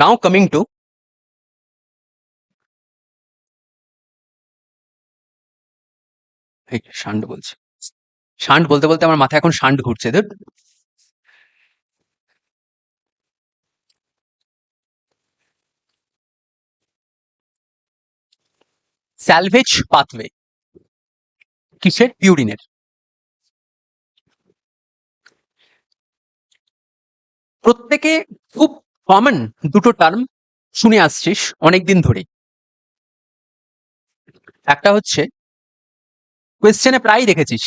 Now coming to এই শান্ড বলছি। শান্ড বলতে, বলতে আমার মাথায় এখন শান্ড ঘুরছে। ধুর! স্যালভেজ পাথওয়ে কিসের? পিউরিনের। প্রত্যেকে খুব কমন দুটো টার্ম শুনে আসছিস অনেকদিন ধরেই। একটা হচ্ছে কোয়েশ্চেনে প্রায়ই দেখেছিস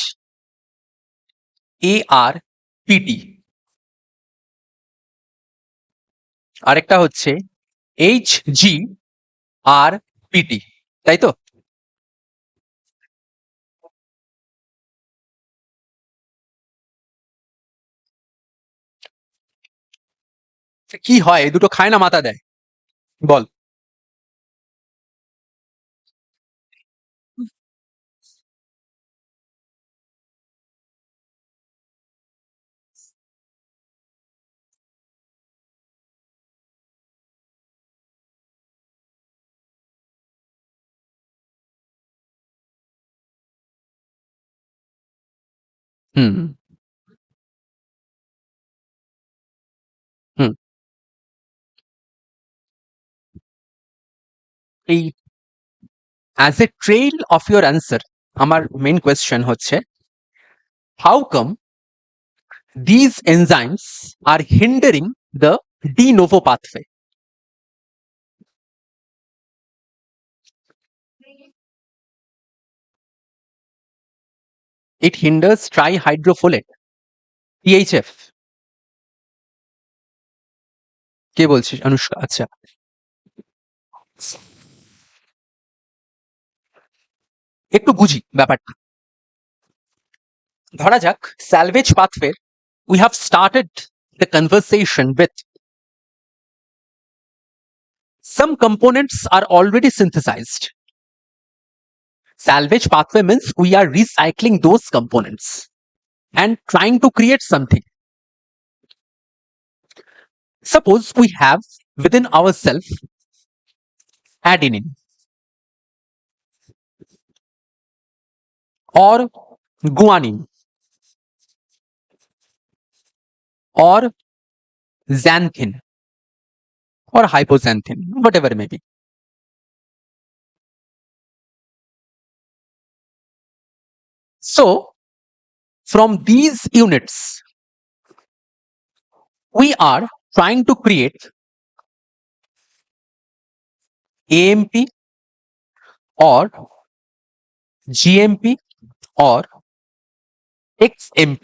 ARPT, আরেকটা হচ্ছে HGRPT, তাই তো? কি হয় এই দুটো খায় না মাথা দেয়? বল। Hmm, hmm. এই as a trail of your answer আমার মেইন কোয়েশ্চেন হচ্ছে, how come these enzymes are hindering the de novo pathway? It hinders trihydrofolate, THF. কে বলছিস? অনুষ্কা? আচ্ছা। একটু বুঝি ব্যাপারটা। ধরা যাক salvage pathway, we have started the conversation with some components are already synthesized. Salvage pathway means we are recycling those components and trying to create something. Suppose we have within ourselves adenine or guanine or xanthin or hypoxanthine, whatever it may be. So, from these units, we are trying to create AMP or GMP or XMP.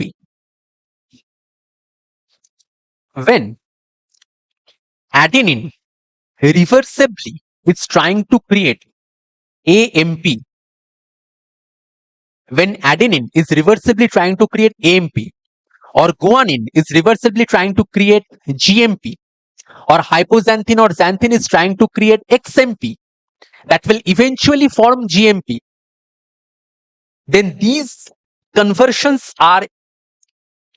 When adenine reversibly is trying to create AMP, when adenine is reversibly trying to create AMP, or guanine is reversibly trying to create GMP, or hypoxanthine or xanthin is trying to create XMP, that will eventually form GMP, then these conversions are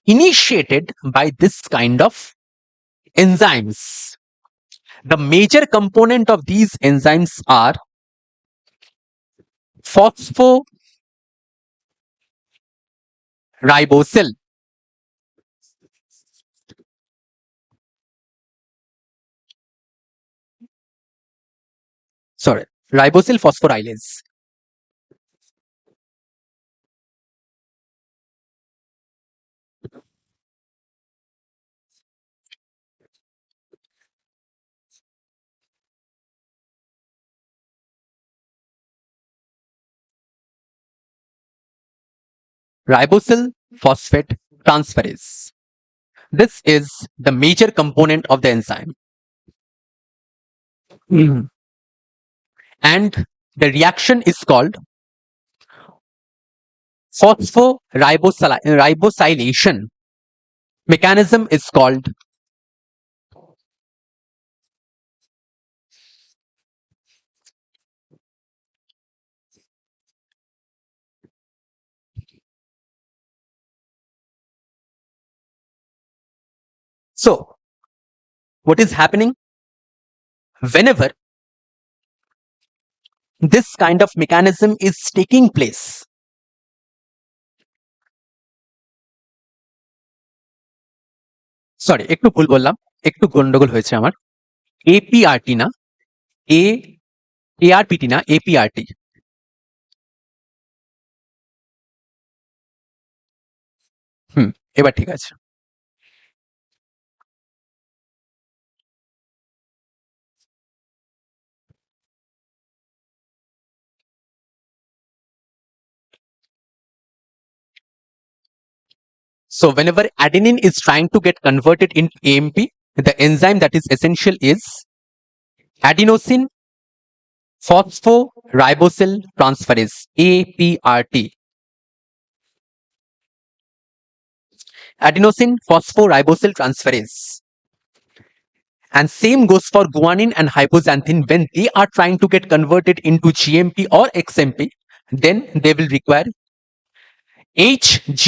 initiated by this kind of enzymes. The major component of these enzymes are phosphoribosyl, sorry, ribosyl phosphorylase. Ribosyl phosphate transferase. This is the major component of the enzyme. Mhm. And the reaction is called phosphoribosylation. Mechanism is called So what is happening whenever this kind of mechanism is taking place? Sorry, একটু ভুল বললাম, একটু গন্ডগোল হয়েছে আমার। এপিআরটি না, এ এআরপিটি না, এপিআরটি। এবার ঠিক আছে। So whenever adenine is trying to get converted into AMP, the enzyme that is essential is adenosine phosphoribosyl transferase, APRT. Adenosine phosphoribosyl transferase. And same goes for guanine and hypoxanthine. When they are trying to get converted into GMP or XMP, then they will require HG,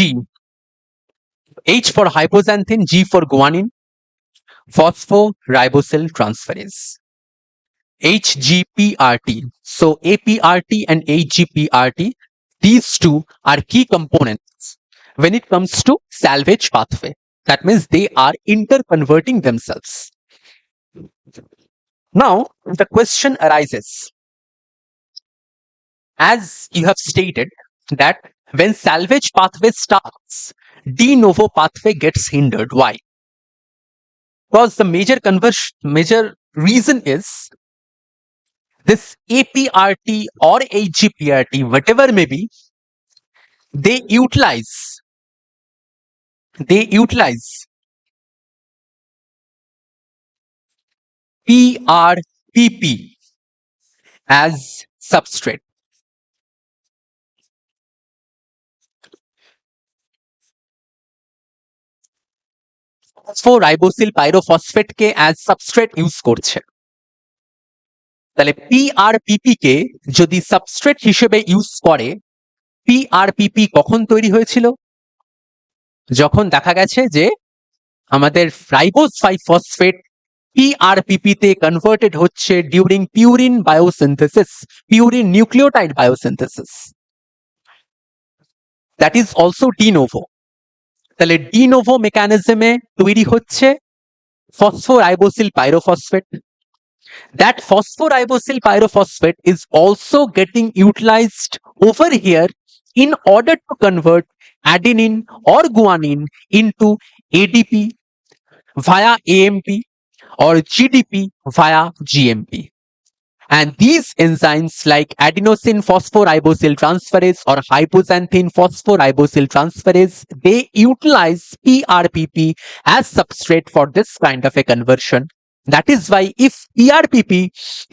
H for hypoxanthine, G for guanine, phosphoribosyl transferase, HGPRT. So APRT and HGPRT, these two are key components when it comes to salvage pathway. That means they are interconverting themselves. Now the question arises, as you have stated, that when salvage pathway starts, de novo pathway gets hindered. Why? Because the major reason is this APRT or HGPRT, whatever may be, they utilize PRPP as substrate. Phosphoribosyl pyrophosphate K as substrate use করছে। তাহলে PRPP কে যদি substrate হিসেবে use করে, PRPP কখন তৈরি হয়েছিল? যখন দেখা গেছে যে আমাদের রাইবোজ 5 ফসফেট PRPP তে কনভার্টেড হচ্ছে during purine biosynthesis, purine nucleotide biosynthesis. That is also D novo. তাহলে ডি নোভো মেকানিজমে তৈরি হচ্ছে phosphoribosyl pyrophosphate. That phosphoribosyl pyrophosphate is also getting utilized over here in order to convert adenine or guanine into ADP via AMP or GDP via GMP. And these enzymes like adenosine phosphoribosyl transferase or hypoxanthine phosphoribosyl transferase, they utilize PRPP as substrate for this kind of a conversion. That is why if PRPP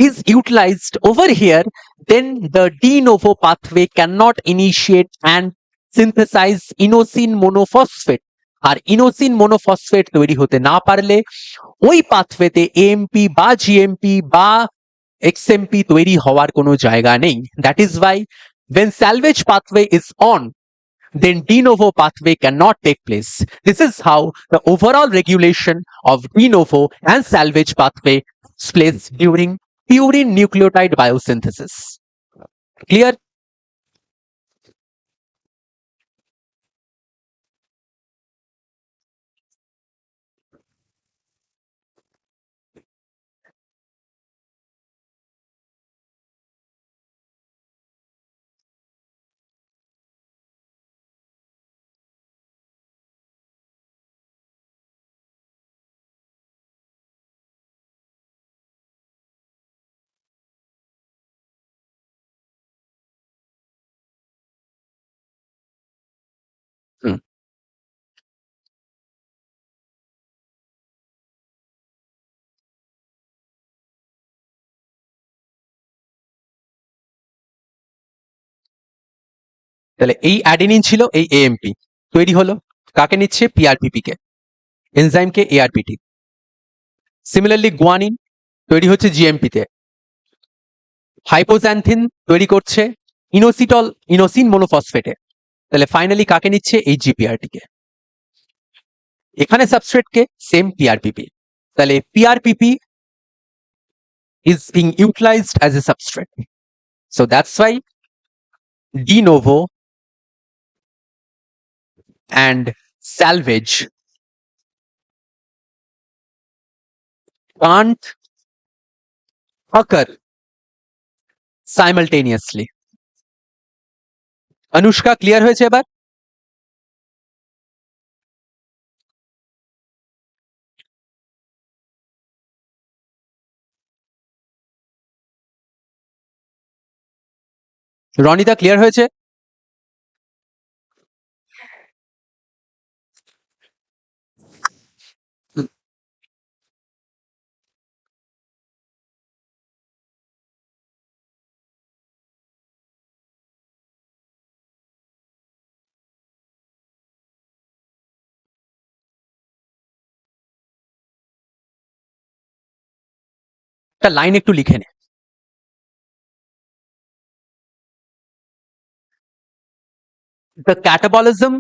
is utilized over here, then the de novo pathway cannot initiate and synthesize inosine monophosphate. আর inosine monophosphate তৈরি হতে না পারলে ওই পাথওয়েতে AMP বা GMP বা XMP তৈরি হওয়ার কোনো জায়গা নেই। That is why when salvage pathway is on, then de novo pathway cannot take place. This is how the overall regulation of de novo and salvage pathway takes place during purine nucleotide biosynthesis. Clear? হুম। তাহলে এই adenine ছিল, এই AMP তৈরি হলো, কাকে নিচ্ছে? পিআরপিপি কে, এনজাইমকে এআরপিটি। Similarly guanine তৈরি হচ্ছে জিএমপি তে, হাইপোক্সান্থিন তৈরি করছে ইনোসিন মোনোফসফেটে। তাহলে ফাইনালি কাকে নিচ্ছে? এই জিপিআরটি কে। এখানে সাবস্ট্রেট কে সেম পিআরপিপি, তাহলে পিআরপিপি is being utilized as a substrate. So that's why de novo and salvage can't occur simultaneously. Anushka clear হয়েছে এবার? রনিদা ক্লিয়ার হয়েছে? একটা লাইন একটু লিখে নে। The catabolism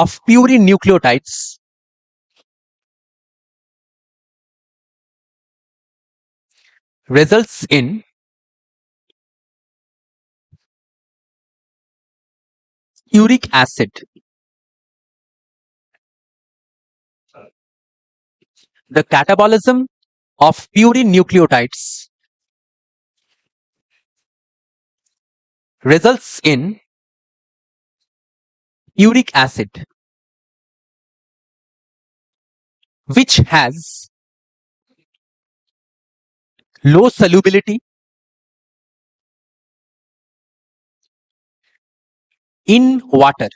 of purine nucleotides results in uric acid. The catabolism of purine nucleotides results in uric acid, which has low solubility in water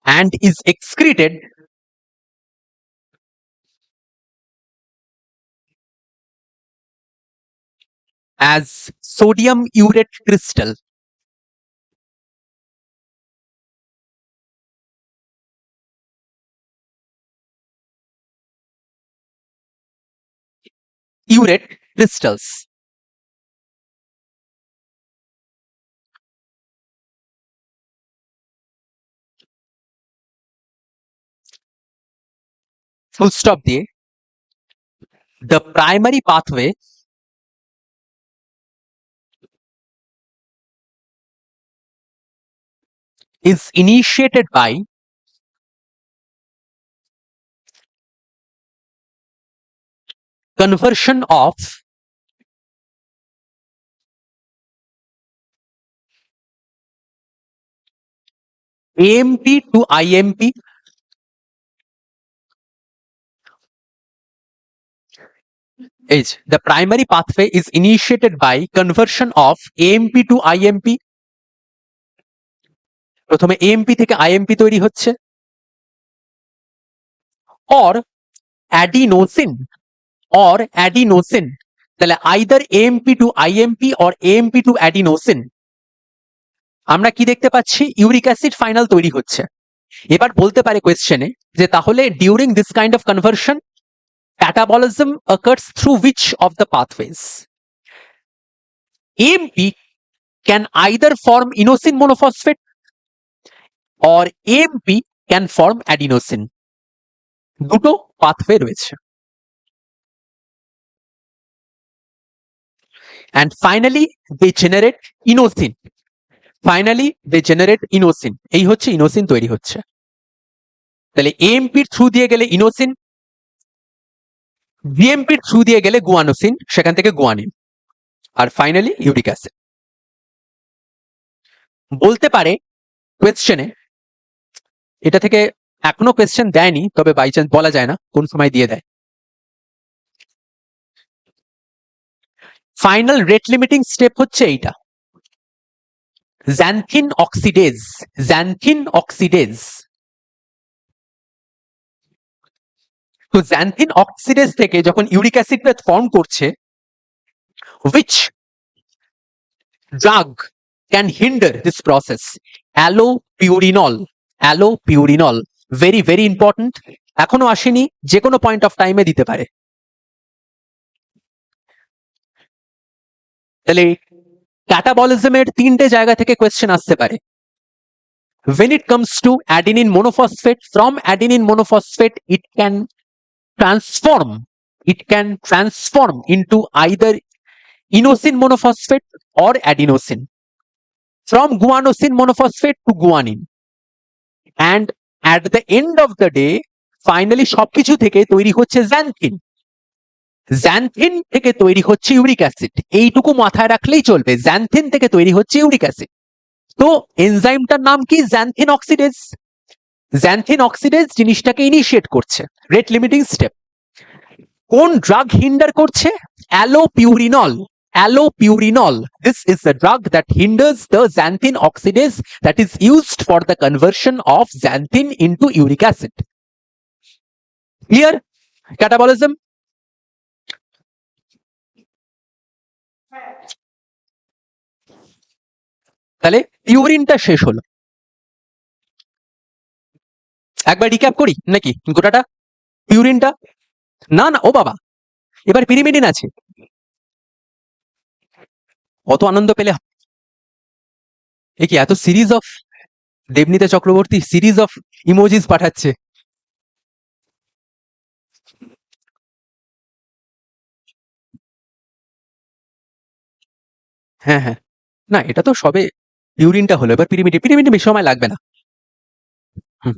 and is excreted as sodium urate crystal. Urate crystals. Full stop দিয়ে the primary pathway is initiated by conversion of AMP to IMP is the primary pathway is initiated by conversion of AMP to IMP. প্রথমে AMP থেকে IMP তৈরি হচ্ছে, or adenosine তাহলে either AMP to IMP or AMP to adenosine আমরা কি দেখতে পাচ্ছি, uric acid final তৈরি হচ্ছে। এবার বলতে পারে কোয়েশ্চেনে যে তাহলে during this kind of conversion catabolism occurs through which of the pathways? AMP can either form inosine monophosphate or AMP can form adenosine. দুটো পাথওয়ে রয়েছে। And finally they generate inosine. এই হচ্ছে ইনোসিন তৈরি হচ্ছে। তাহলে AMP এর through দিয়ে গেলে ইনোসিন, GMP এর থ্রু দিয়ে গেলে গুয়ানোসিন, সেখান থেকে গুয়ানিন, আর ফাইনালি ইউরিক অ্যাসিড। বলতে পারে কোয়েশ্চেনে, এটা থেকে এখনো কোয়েশ্চেন দেয়নি, তবে বাই চান্স বলা যায় না কোন সময় দিয়ে দেয়। ফাইনাল রেট লিমিটিং স্টেপ হচ্ছে এইটা, xanthine oxidase। তো xanthine oxidase থেকে যখন ইউরিক অ্যাসিডটা ফর্ম করছে, which drug can hinder this process? Allopurinol, very very important, এখনো আসেনি, যে কোনো পয়েন্ট অফ টাইমে দিতে পারে। তাহলে ক্যাটাবলিজমের তিনটে জায়গা থেকে কোয়েশ্চেন আসতে পারে। When it comes to adenine monophosphate, from adenine monophosphate it can transform into either inosine monophosphate or adenosine, from guanosine monophosphate to guanine, and at the end of the day finally সবকিছু থেকে তৈরি হচ্ছে xanthin, xanthin থেকে তৈরি হচ্ছে uric acid. এইটুকু মাথায় রাখলেই চলবে, xanthin থেকে তৈরি হচ্ছে ইউরিক অ্যাসিড। তো এনজাইমটার নাম কি? xanthin oxidase। xanthin oxidase জিনিসটাকে ইনিশিয়েট করছে, রেট লিমিটিং স্টেপ। কোন ড্রাগ হিন্ডার করছে? Allopurinol. Allopurinol. This is the drug that hinders the xanthin oxidase that is used for the conversion of xanthin into uric acid. Clear? Catabolism? তাহলে পিউরিনটা শেষ হলো। একবার recap করি নাকি গোটাটা? পিউরিনটা না না, ও বাবা, এবার পিরিমিডিন আছে। অত আনন্দ পেলে এ কি এত series of Debanita Chakraborty series of emojis পাঠাচ্ছে? হ্যাঁ হ্যাঁ, না এটা তো সবে পিউরিনটা হলো, এবার পিরিমিডিন। পিরিমিডিন বেশি সময় লাগবে না। হুম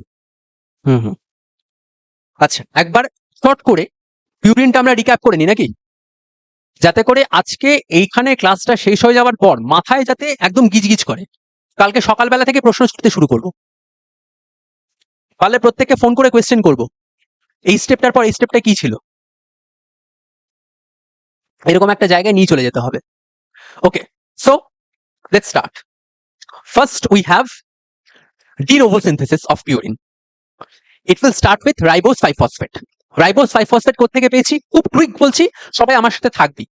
হুম হুম আচ্ছা, একবার শর্ট করে পিউরিনটা আমরা রিক্যাপ করে নিই নাকি, যাতে করে আজকে এইখানে ক্লাসটা শেষ হয়ে যাওয়ার পর মাথায় যাতে একদম গিজগিজ করে। কালকে সকালবেলা থেকে প্রশ্ন করতে শুরু করব, তাহলে প্রত্যেককে ফোন করে কোয়েশ্চেন করব এই স্টেপটার পর এই স্টেপটা কি ছিল, এরকম একটা জায়গায় নিয়ে চলে যেতে হবে। Okay, so let's start. First we have de novo synthesis of purine. It will start with ribose 5-phosphate. Ribose 5-phosphate কোত্থেকে পেয়েছি? খুব কুইক বলছি, সবাই আমার সাথে থাকবি।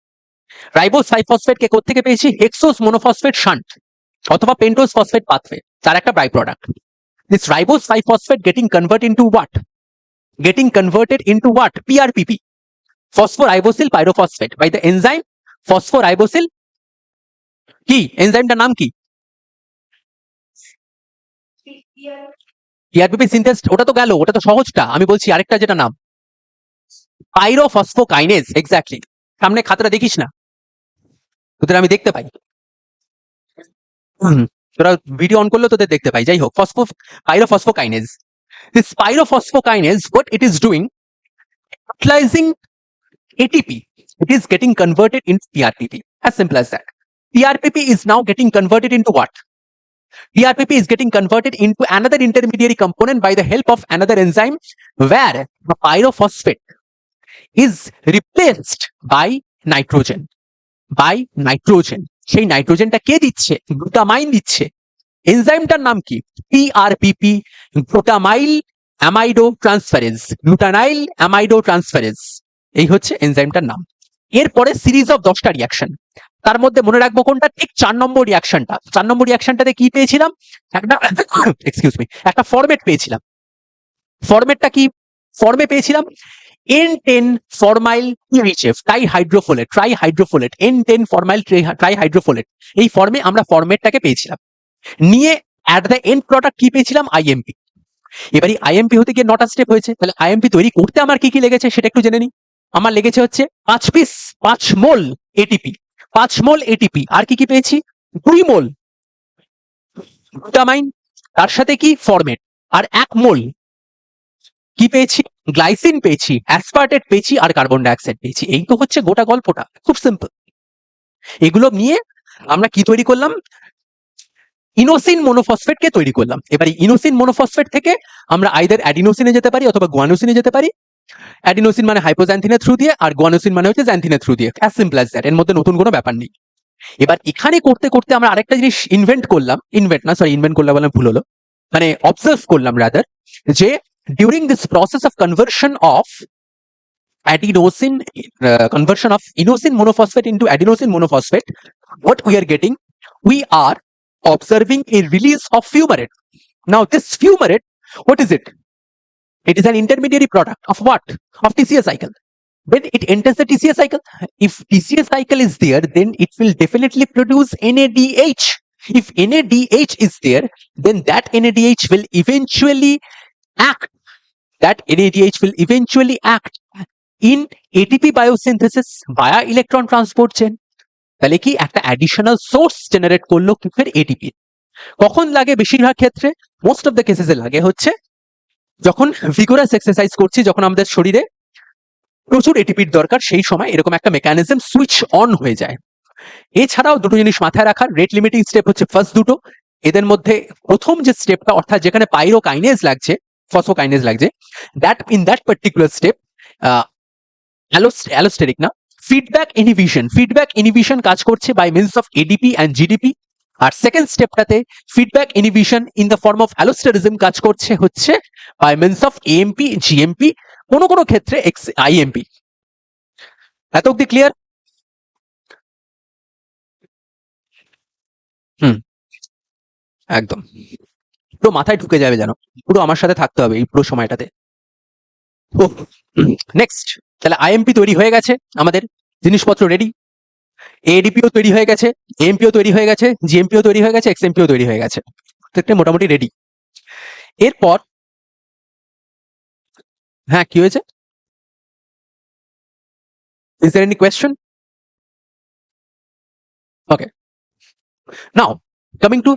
রাইবোস 5-phosphate কে কোত্থেকে পেয়েছি? হেক্সোস মোনোফসফেট শান্ট অথবা পেন্টোজ ফসফেট পাথওয়ে, তার একটা by product. This ribose 5-phosphate getting converted into what? Getting converted into what? PRPP, phosphoribosyl pyrophosphate, by the enzyme phosphoribosyl কি? এনজাইমটার নাম কি? PRPP synthase. ওটা তো গেল, ওটা তো সহজটা। আমি বলছি আরেকটা যেটা নাম পাইরোফসফোকাইনেজ। এক্স্যাক্টলি, সামনে খাতাটা দেখিস না, তোদের আমি দেখতে পাই। তোরা ভিডিও অন করলে তোদের দেখতে পাই। যাই হোক, পাইরোফসফোকাইনেজ। This pyrophosphokinase, what it is doing, utilizing ATP, it is getting converted into PRPP. As simple as that. PRPP is now getting converted into what? PRPP is getting converted into another intermediary component by the help of another enzyme, where the pyrophosphate is replaced by nitrogen. By nitrogen. সেই নাইট্রোজেনটা কে দিচ্ছে? Glutamine দিচ্ছে। এনজাইমটার নাম কি? PRPP, glutamyl amido transferase. Glutamyl amido transferase, এই হচ্ছে এনজাইমটার নাম। এরপরে series of 10টা রিয়াকশন, তার মধ্যে মনে রাখবো কোনটা? ঠিক 4 নম্বর রিয়াকশনটা। 4 নম্বর রিয়াকশনটাতে কি পেয়েছিলাম? একটা এক্সকিউজ মি, একটা ফরম্যাট পেয়েছিলাম। ফরম্যাটটা কি ফর্মে পেয়েছিলাম? N10 ফরমাইল THF, ট্রাইহাইড্রোফোলেট, N10 ফরমাইল ট্রাইহাইড্রোফোলেট, এই ফর্মে আমরা ফরম্যাটটাকে পেয়েছিলাম। নিয়ে অ্যাট দ্য এন্ড প্রোডাক্ট কি পেয়েছিলাম? আইএমপি। এবারে আইএমপি হতে গিয়ে 9টা স্টেপ হয়েছে, তাহলে আইএমপি তৈরি করতে আমার কি কি লেগেছে সেটা একটু জেনে নিই। আমার লেগেছে হচ্ছে 5 মোল এটিপি, 5 মোল এটিপি। আর কি কি পেয়েছি? 2 মোল গ্লুটামাইন, তার সাথে কি? ফরম্যাট। আর 1 মোল কি পেয়েছি? গ্লাইসিন পেয়েছি, অ্যাসপার্টেট পেয়েছি, আর কার্বন ডাইঅক্সাইড পেয়েছি। এই তো হচ্ছে গোটা গল্পটা, খুব সিম্পল। এগুলো নিয়ে আমরা কি তৈরি করলাম? ইনোসিন মোনোফসফেট কে তৈরি করলাম। এবারে ইনোসিন মোনোফসফেট থেকে আমরা আইদার অ্যাডিনোসিনে যেতে পারি অথবা গুয়ানোসিনে যেতে পারি। অ্যাডিনোসিন মানে হাইপোজ্যান্থিনের থ্রু দিয়ে, আর গুয়ানোসিন মানে হচ্ছে জ্যান্থিনের থ্রু দিয়ে। অ্যাজ সিম্পল অ্যাজ দ্যাট, এর মধ্যে নতুন কোনো ব্যাপার নেই। এবার এখানে করতে করতে আমরা আরেকটা জিনিস ইনভেন্ট করলাম, ইনভেন্ট করলাম বলে ভুল হলো, মানে অবজার্ভ করলাম রাদার, যে during this process of conversion of adenosine, conversion of inosine monophosphate into adenosine monophosphate, what we are getting? We are observing a release of fumarate. Now this fumarate, what is it? It is an intermediary product of what? Of TCA cycle. when it enters the TCA cycle. If TCA cycle is there, then it will definitely produce NADH. If NADH is there, then that NADH will eventually act. That NADH will eventually act in ATP biosynthesis via electron transport chain. তাহলে কি একটা additional source generate করলো কিসের ATP. কখন লাগে বেশিরভাগ ক্ষেত্রে, most of the কেসেসে লাগে হচ্ছে যখন ভিগোরাস এক্সারসাইজ করছি, যখন আমাদের শরীরে প্রচুর এটিপির দরকার, সেই সময় এরকম একটা মেকানিজম সুইচ অন হয়ে যায়। এছাড়াও দুটো জিনিস মাথায় রাখার, রেট লিমিটিং স্টেপ হচ্ছে ফার্স্ট দুটো। এদের মধ্যে প্রথম যে স্টেপটা, অর্থাৎ যেখানে পাইরোকাইনেজ লাগছে, ফসফোকাইনেজ লাগছে, that in that particular step allosteric না, ফিডব্যাক ইনহিবিশন কাজ করছে by means of ADP and GDP. আর সেকেন্ড স্টেপটাতে feedback inhibition in the form of allosterism কাজ করছে হচ্ছে by means of AMP, GMP, কোনো কোনো ক্ষেত্রে আইএমপি। এত অব্দি ক্লিয়ার? একদম পুরো মাথায় ঢুকে যাবে, যেন পুরো আমার সাথে থাকতে হবে এই পুরো সময়টাতে। নেক্সট, তাহলে আইএমপি তৈরি হয়ে গেছে, আমাদের জিনিসপত্র রেডি, এডিপিও তৈরি হয়ে গেছে, এমপিও তৈরি হয়ে গেছে, জিএমপিও তৈরি হয়ে গেছে, এক্সএমপিও তৈরি হয়ে গেছে, প্রত্যেকটা মোটামুটি রেডি। এরপর হ্যাঁ, কি হয়েছে? Is there any question? Okay, now coming to,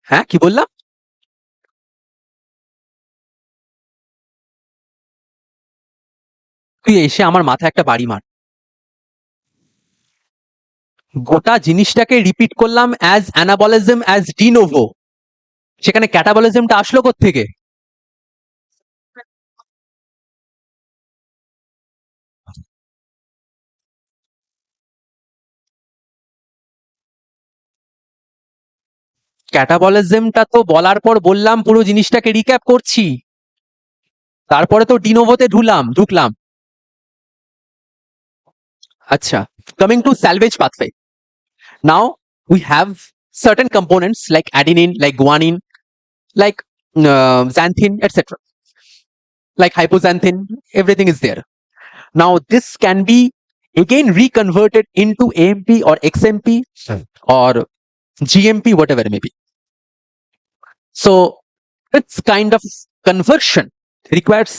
হ্যাঁ কি বললাম? তুই এসে আমার মাথায় একটা বাড়ি মার। গোটা জিনিসটাকে রিপিট করলাম অ্যাজ অ্যানাবলিজম, অ্যাজ ডিনোভো, সেখানে ক্যাটাবলিজমটা আসলো কোত্থেকে? ক্যাটাবলিজমটা তো বলার পর বললাম পুরো জিনিসটাকে রিক্যাপ করছি, তারপরে তো ডিনোভোতে ঢুকলাম। আচ্ছা, coming to salvage pathway. Now we have certain components like adenine, like guanine, like xanthine, etc. Like hypoxanthine, everything is there. Now this can be again reconverted into AMP or XMP or GMP, whatever it may be. So this kind of conversion requires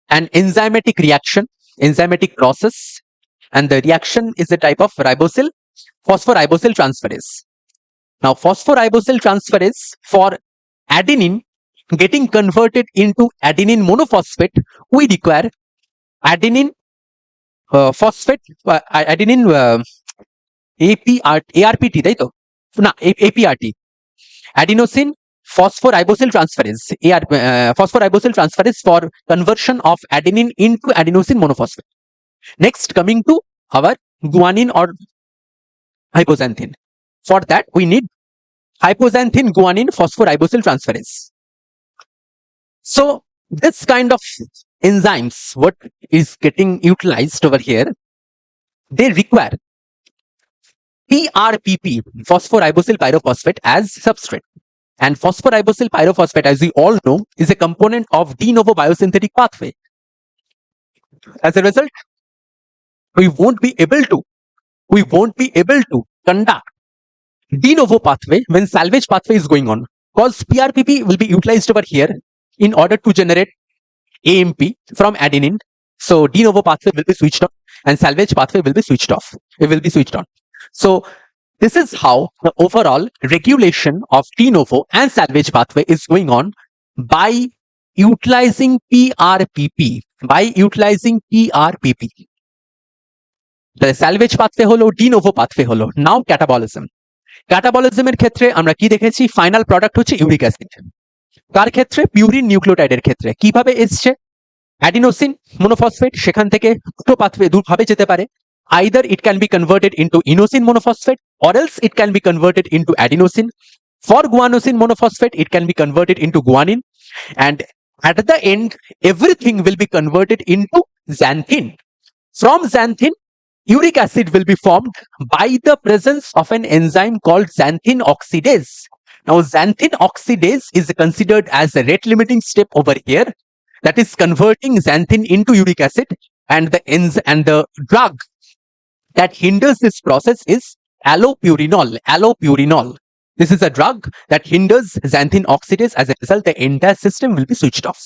an enzymatic reaction, enzymatic process, and the reaction is a type of phosphoribosyl transferase. Now, phosphoribosyl transferase for adenine getting converted into adenine monophosphate, we require adenine phosphate, adenine ARPT, তাই তো? না, APRT, adenosine phosphoribosyl transferase, phosphoribosyl transferase for conversion of adenine into adenosine monophosphate. Next, coming to our guanine or hypoxanthine. For that, we need hypoxanthine guanine phosphoribosyl transferase. So this kind of enzymes, what is getting utilized over here, they require PRPP, phosphoribosyl pyrophosphate, as substrate. And phosphoribosyl pyrophosphate, as we all know, is a component of de novo biosynthetic pathway. As a result, we won't be able to conduct de novo pathway when salvage pathway is going on, because PRPP will be utilized over here in order to generate AMP from adenine. So de novo pathway will be switched on and salvage pathway will be switched off. It will be switched on. So this is how the overall regulation of de novo and salvage pathway is going on by utilizing PRPP. The salvage pathway holo, de novo pathway holo. Now catabolism. ক্যাটাবলিজমের ক্ষেত্রে আমরা কি দেখেছি? Final product হচ্ছে uric acid. তার ক্ষেত্রে purine নিউক্লিওটাইডের ক্ষেত্রে কিভাবে এসছে? অ্যাডিনোসিন মোনোফসফেট, সেখান থেকে দুটো পাথওয়ে দুভাবে যেতে পারে। Either it can be converted into inosine monophosphate or else it can be converted into adenosine. For guanosine monophosphate, it can be converted into guanine, and at the end everything will be converted into xanthine. From xanthine, uric acid will be formed by the presence of an enzyme called xanthine oxidase. Now, xanthine oxidase is considered as a rate limiting step over here, that is converting xanthine into uric acid, and the drug that hinders this process is allopurinol. Allopurinol. This is a drug that hinders xanthine oxidase. As a result, the entire system will be switched off.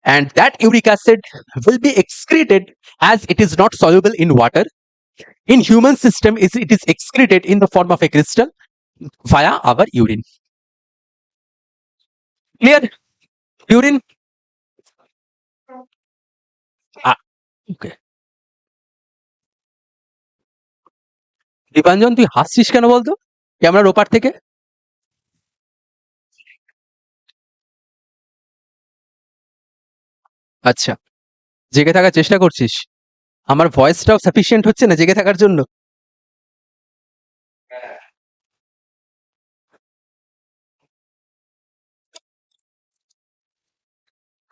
And that uric acid will be excreted, as it is not soluble in water. In human system, it is excreted in the form of a crystal via our urine. Clear? Urine? Okay. Dipanjan, তুই হাসছিস কেন বলতো ক্যামেরার ওপার থেকে? আচ্ছা, জেগে থাকার চেষ্টা করছিস? আমার ভয়েসটাও সাফিসিয়েন্ট হচ্ছে না জেগে থাকার জন্য?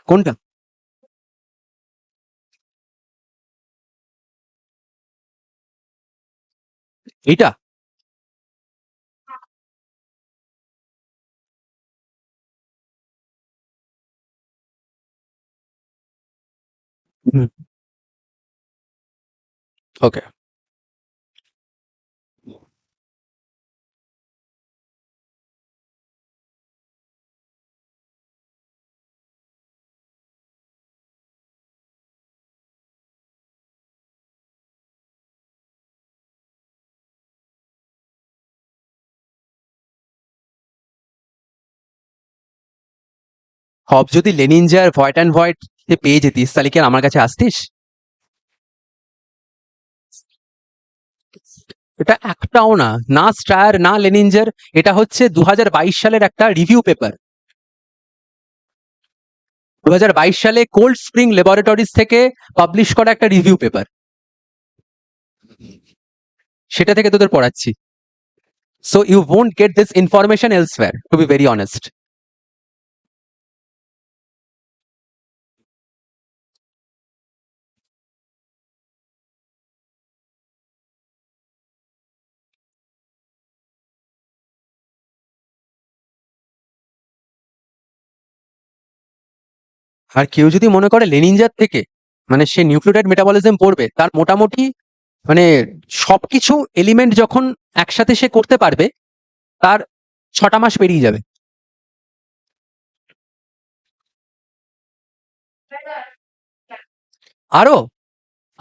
কোনটা? এইটা? হুম, ওকে। হব যদি লেনিনজার ভয়েট অ্যান্ড ভয়েট পেয়ে যেতিস, তাহলে কি আর আমার কাছে আসতিস? এটা একটাও না, না স্টায়ার না লেনিনজার। এটা হচ্ছে 2022 সালের একটা রিভিউ পেপার। 2022 সালে কোল্ড স্প্রিং ল্যাবরেটরিজ থেকে পাবলিশ করা একটা রিভিউ পেপার। সেটা থেকে তোদের পড়াচ্ছি। So you won't get this information elsewhere, to be very honest. আর কেউ যদি মনে করে লেনিনজার থেকে মানে সে নিউক্লিওটাইড মেটাবলিজম পড়বে, তার মোটামুটি মানে সবকিছু এলিমেন্ট যখন একসাথে সে করতে পারবে, তার 6টা মাস পেরিয়ে যাবে। আরো,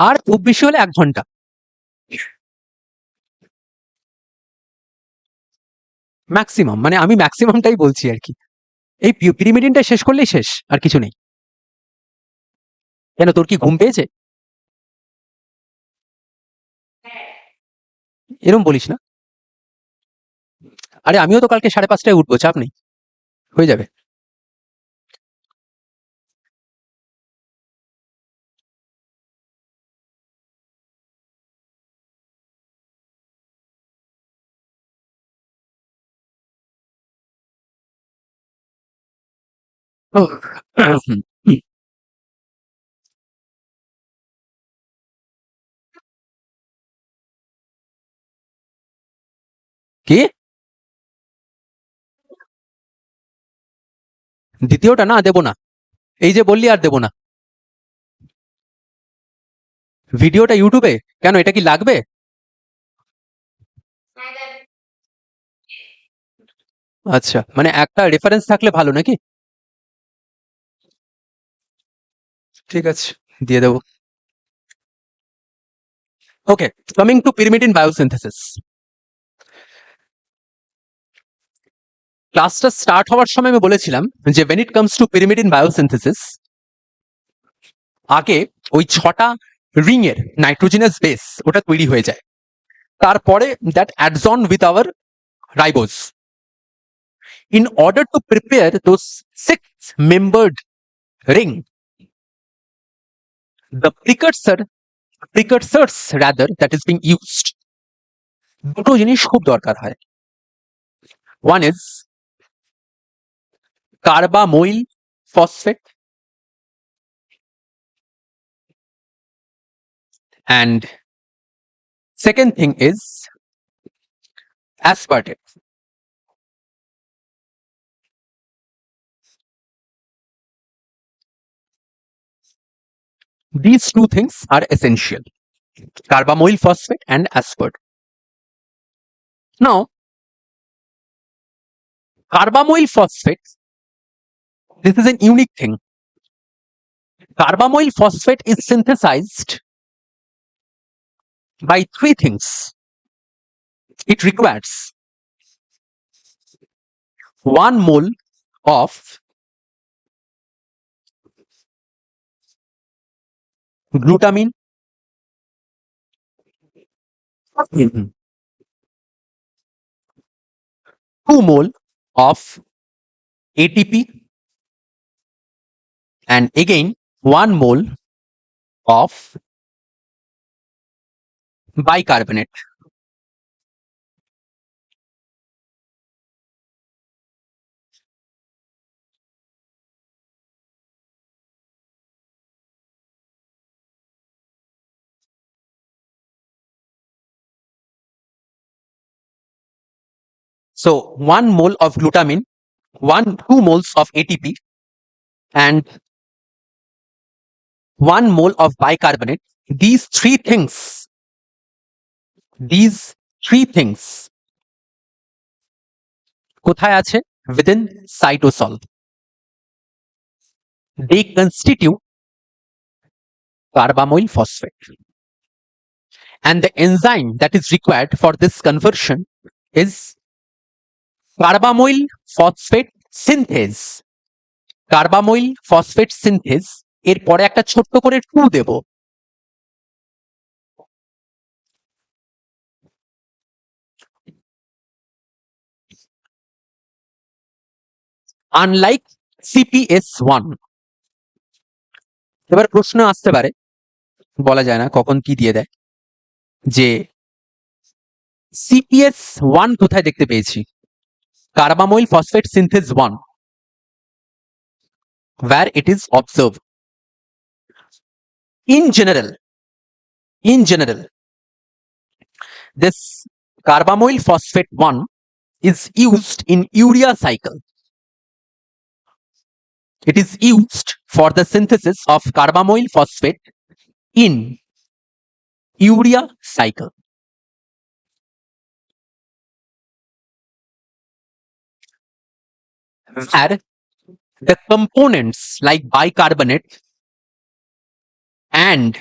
আর খুব বেশি হলে 1 ঘন্টা। ম্যাক্সিমাম, মানে আমি ম্যাক্সিমামটাই বলছি আর কি। এই পিরিমিডিনটা শেষ করলেই শেষ, আর কিছু নেই। কেন, তোর কি ঘুম পেয়েছে? এরম বলিস না। আরে আমিও তো কালকে 5:30টায় উঠবো, চাপ নেই, হয়ে যাবে। কি? দ্বিতীয়টা না, দেবো না। এই যে বললি আর দেবো না। ভিডিওটা ইউটিউবে কেন, এটা কি লাগবে? আচ্ছা, মানে একটা রেফারেন্স থাকলে ভালো নাকি? ঠিক আছে, দিয়ে দেবো। ওকে, কামিং টু pyrimidine বায়োসিনথেসিস। ক্লাসটা স্টার্ট হওয়ার সময় আমি বলেছিলাম যে when it comes to pyrimidine biosynthesis, আগে ওই 6টা রিং এর নাইট্রোজেনাস বেস ওটা তৈরি হয়ে যায়। তারপরে that ads on with our ribose. In order to prepare those 6 membered ring, the precursors rather that is being used, দুটো জিনিস খুব দরকার হয়। One is carbamoyl phosphate, and second thing is aspartate. These two things are essential, carbamoyl phosphate and aspartate. Now, carbamoyl phosphate, this is a unique thing. Carbamoyl phosphate is synthesized by three things. It requires 1 mole of glutamine, 2 mole of ATP, and again 1 mole of bicarbonate. So 1 mole of glutamine, 2 moles of ATP, and 1 mole of bicarbonate. These three things, these three things কোথায় আছে? Within cytosol. They constitute carbamoyl phosphate. And the enzyme that is required for this conversion is carbamoyl phosphate synthase. Carbamoyl phosphate synthase, এরপরে একটা ছোট্ট করে 2 দেব। Unlike CPS1। এবার প্রশ্ন আসতে পারে, বলা যায় না কখন কি দিয়ে দেয়, যে CPS1 কোথায় দেখতে পেয়েছি? কার্বামইল phosphate সিনথেজ 1, where it is observed. In general, this carbamoyl phosphate 1 is used in urea cycle. It is used for the synthesis of carbamoyl phosphate in urea cycle. Where the components like bicarbonate and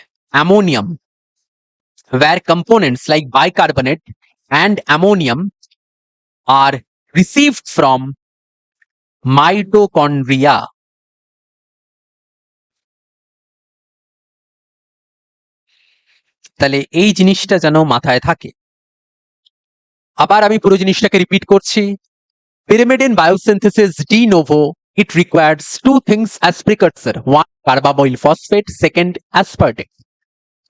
ammonium, are received from mitochondria. তাহলে এই জিনিসটা যেন মাথায় থাকে। আবার আমি পুরো জিনিসটাকে রিপিট করছি। Pyrimidine biosynthesis de novo, it requires two things as precursor. One, carbamoyl phosphate, second, aspartate.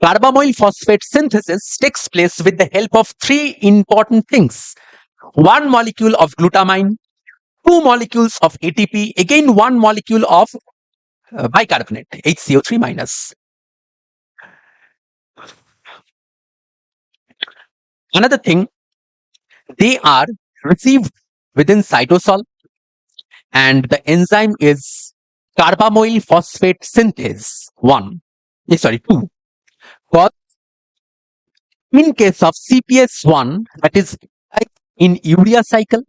Carbamoyl phosphate synthesis takes place with the help of three important things. 1 molecule of glutamine, 2 molecules of ATP, again 1 molecule of bicarbonate, HCO3 minus. Another thing, they are received within cytosol, and the enzyme is carbamoyl phosphate synthase 2. Because in case of CPS1, that is in urea cycle,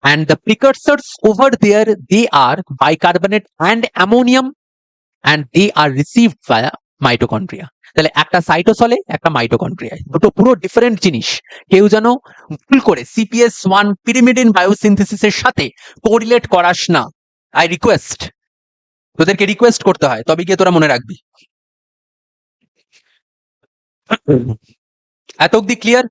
and the precursors over there, they are bicarbonate and ammonium, and they are received via mitochondria. তাহলে একটা সাইটোসলে, একটা মাইটোকন্ড্রিয়ায়, দুটো পুরো different জিনিস। কেউ যেন ভুল করে CPS1 পিরিমিডিন বায়োসিনথেসিসের সাথে কোরিলেট করাস না। আই রিকোয়েস্ট, তোদেরকে রিকোয়েস্ট করতে হয়, তবে গিয়ে তোরা মনে রাখবি। এত অব্দি ক্লিয়ার?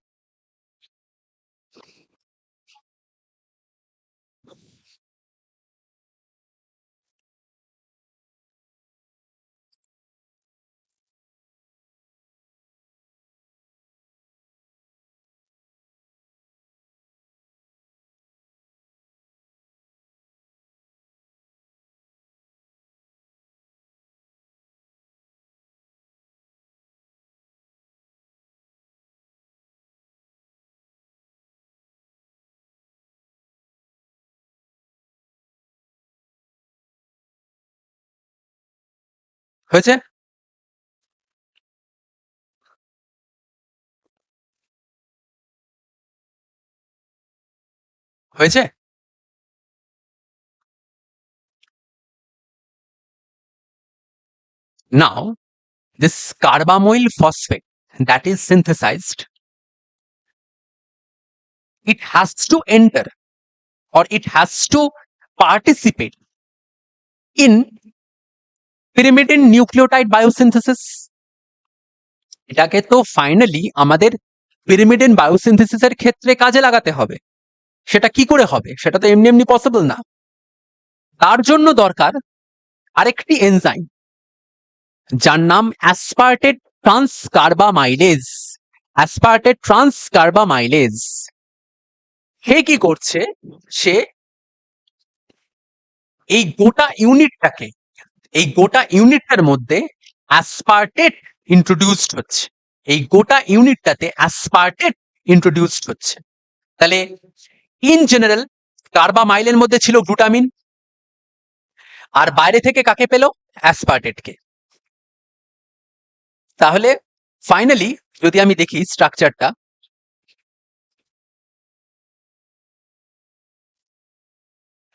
হয়েছে? হয়েছে? Now this carbamoyl phosphate that is synthesized, it has to enter or it has to participate in pyrimidine nucleotide biosynthesis. এটাকে তো ফাইনালি আমাদের পিরিমিডিন বায়োসিনথেসিসের ক্ষেত্রে কাজে লাগাতে হবে। সেটা কি করে হবে? সেটা তো এমনি এমনি পসিবল না। তার জন্য দরকার আরেকটি এনজাইম যার নাম অ্যাসপার্টেট ট্রান্সকার্বামাইলেজ। অ্যাসপার্টেট ট্রান্সকার্বামাইলেজ সে কি করছে? সে এই গোটা ইউনিটটাকে, এই গোটা ইউনিটটার মধ্যে অ্যাসপার্টেট ইন্ট্রোডিউসড হচ্ছে। এই গোটা ইউনিটটাতে অ্যাসপার্টেট ইন্ট্রোডিউসড হচ্ছে। তাহলে ইন জেনারেল কার্বামাইলের মধ্যে ছিল গ্লুটামিন, আর বাইরে থেকে কাকে পেল? অ্যাসপার্টেটকে। তাহলে ফাইনালি যদি আমি দেখি স্ট্রাকচারটা,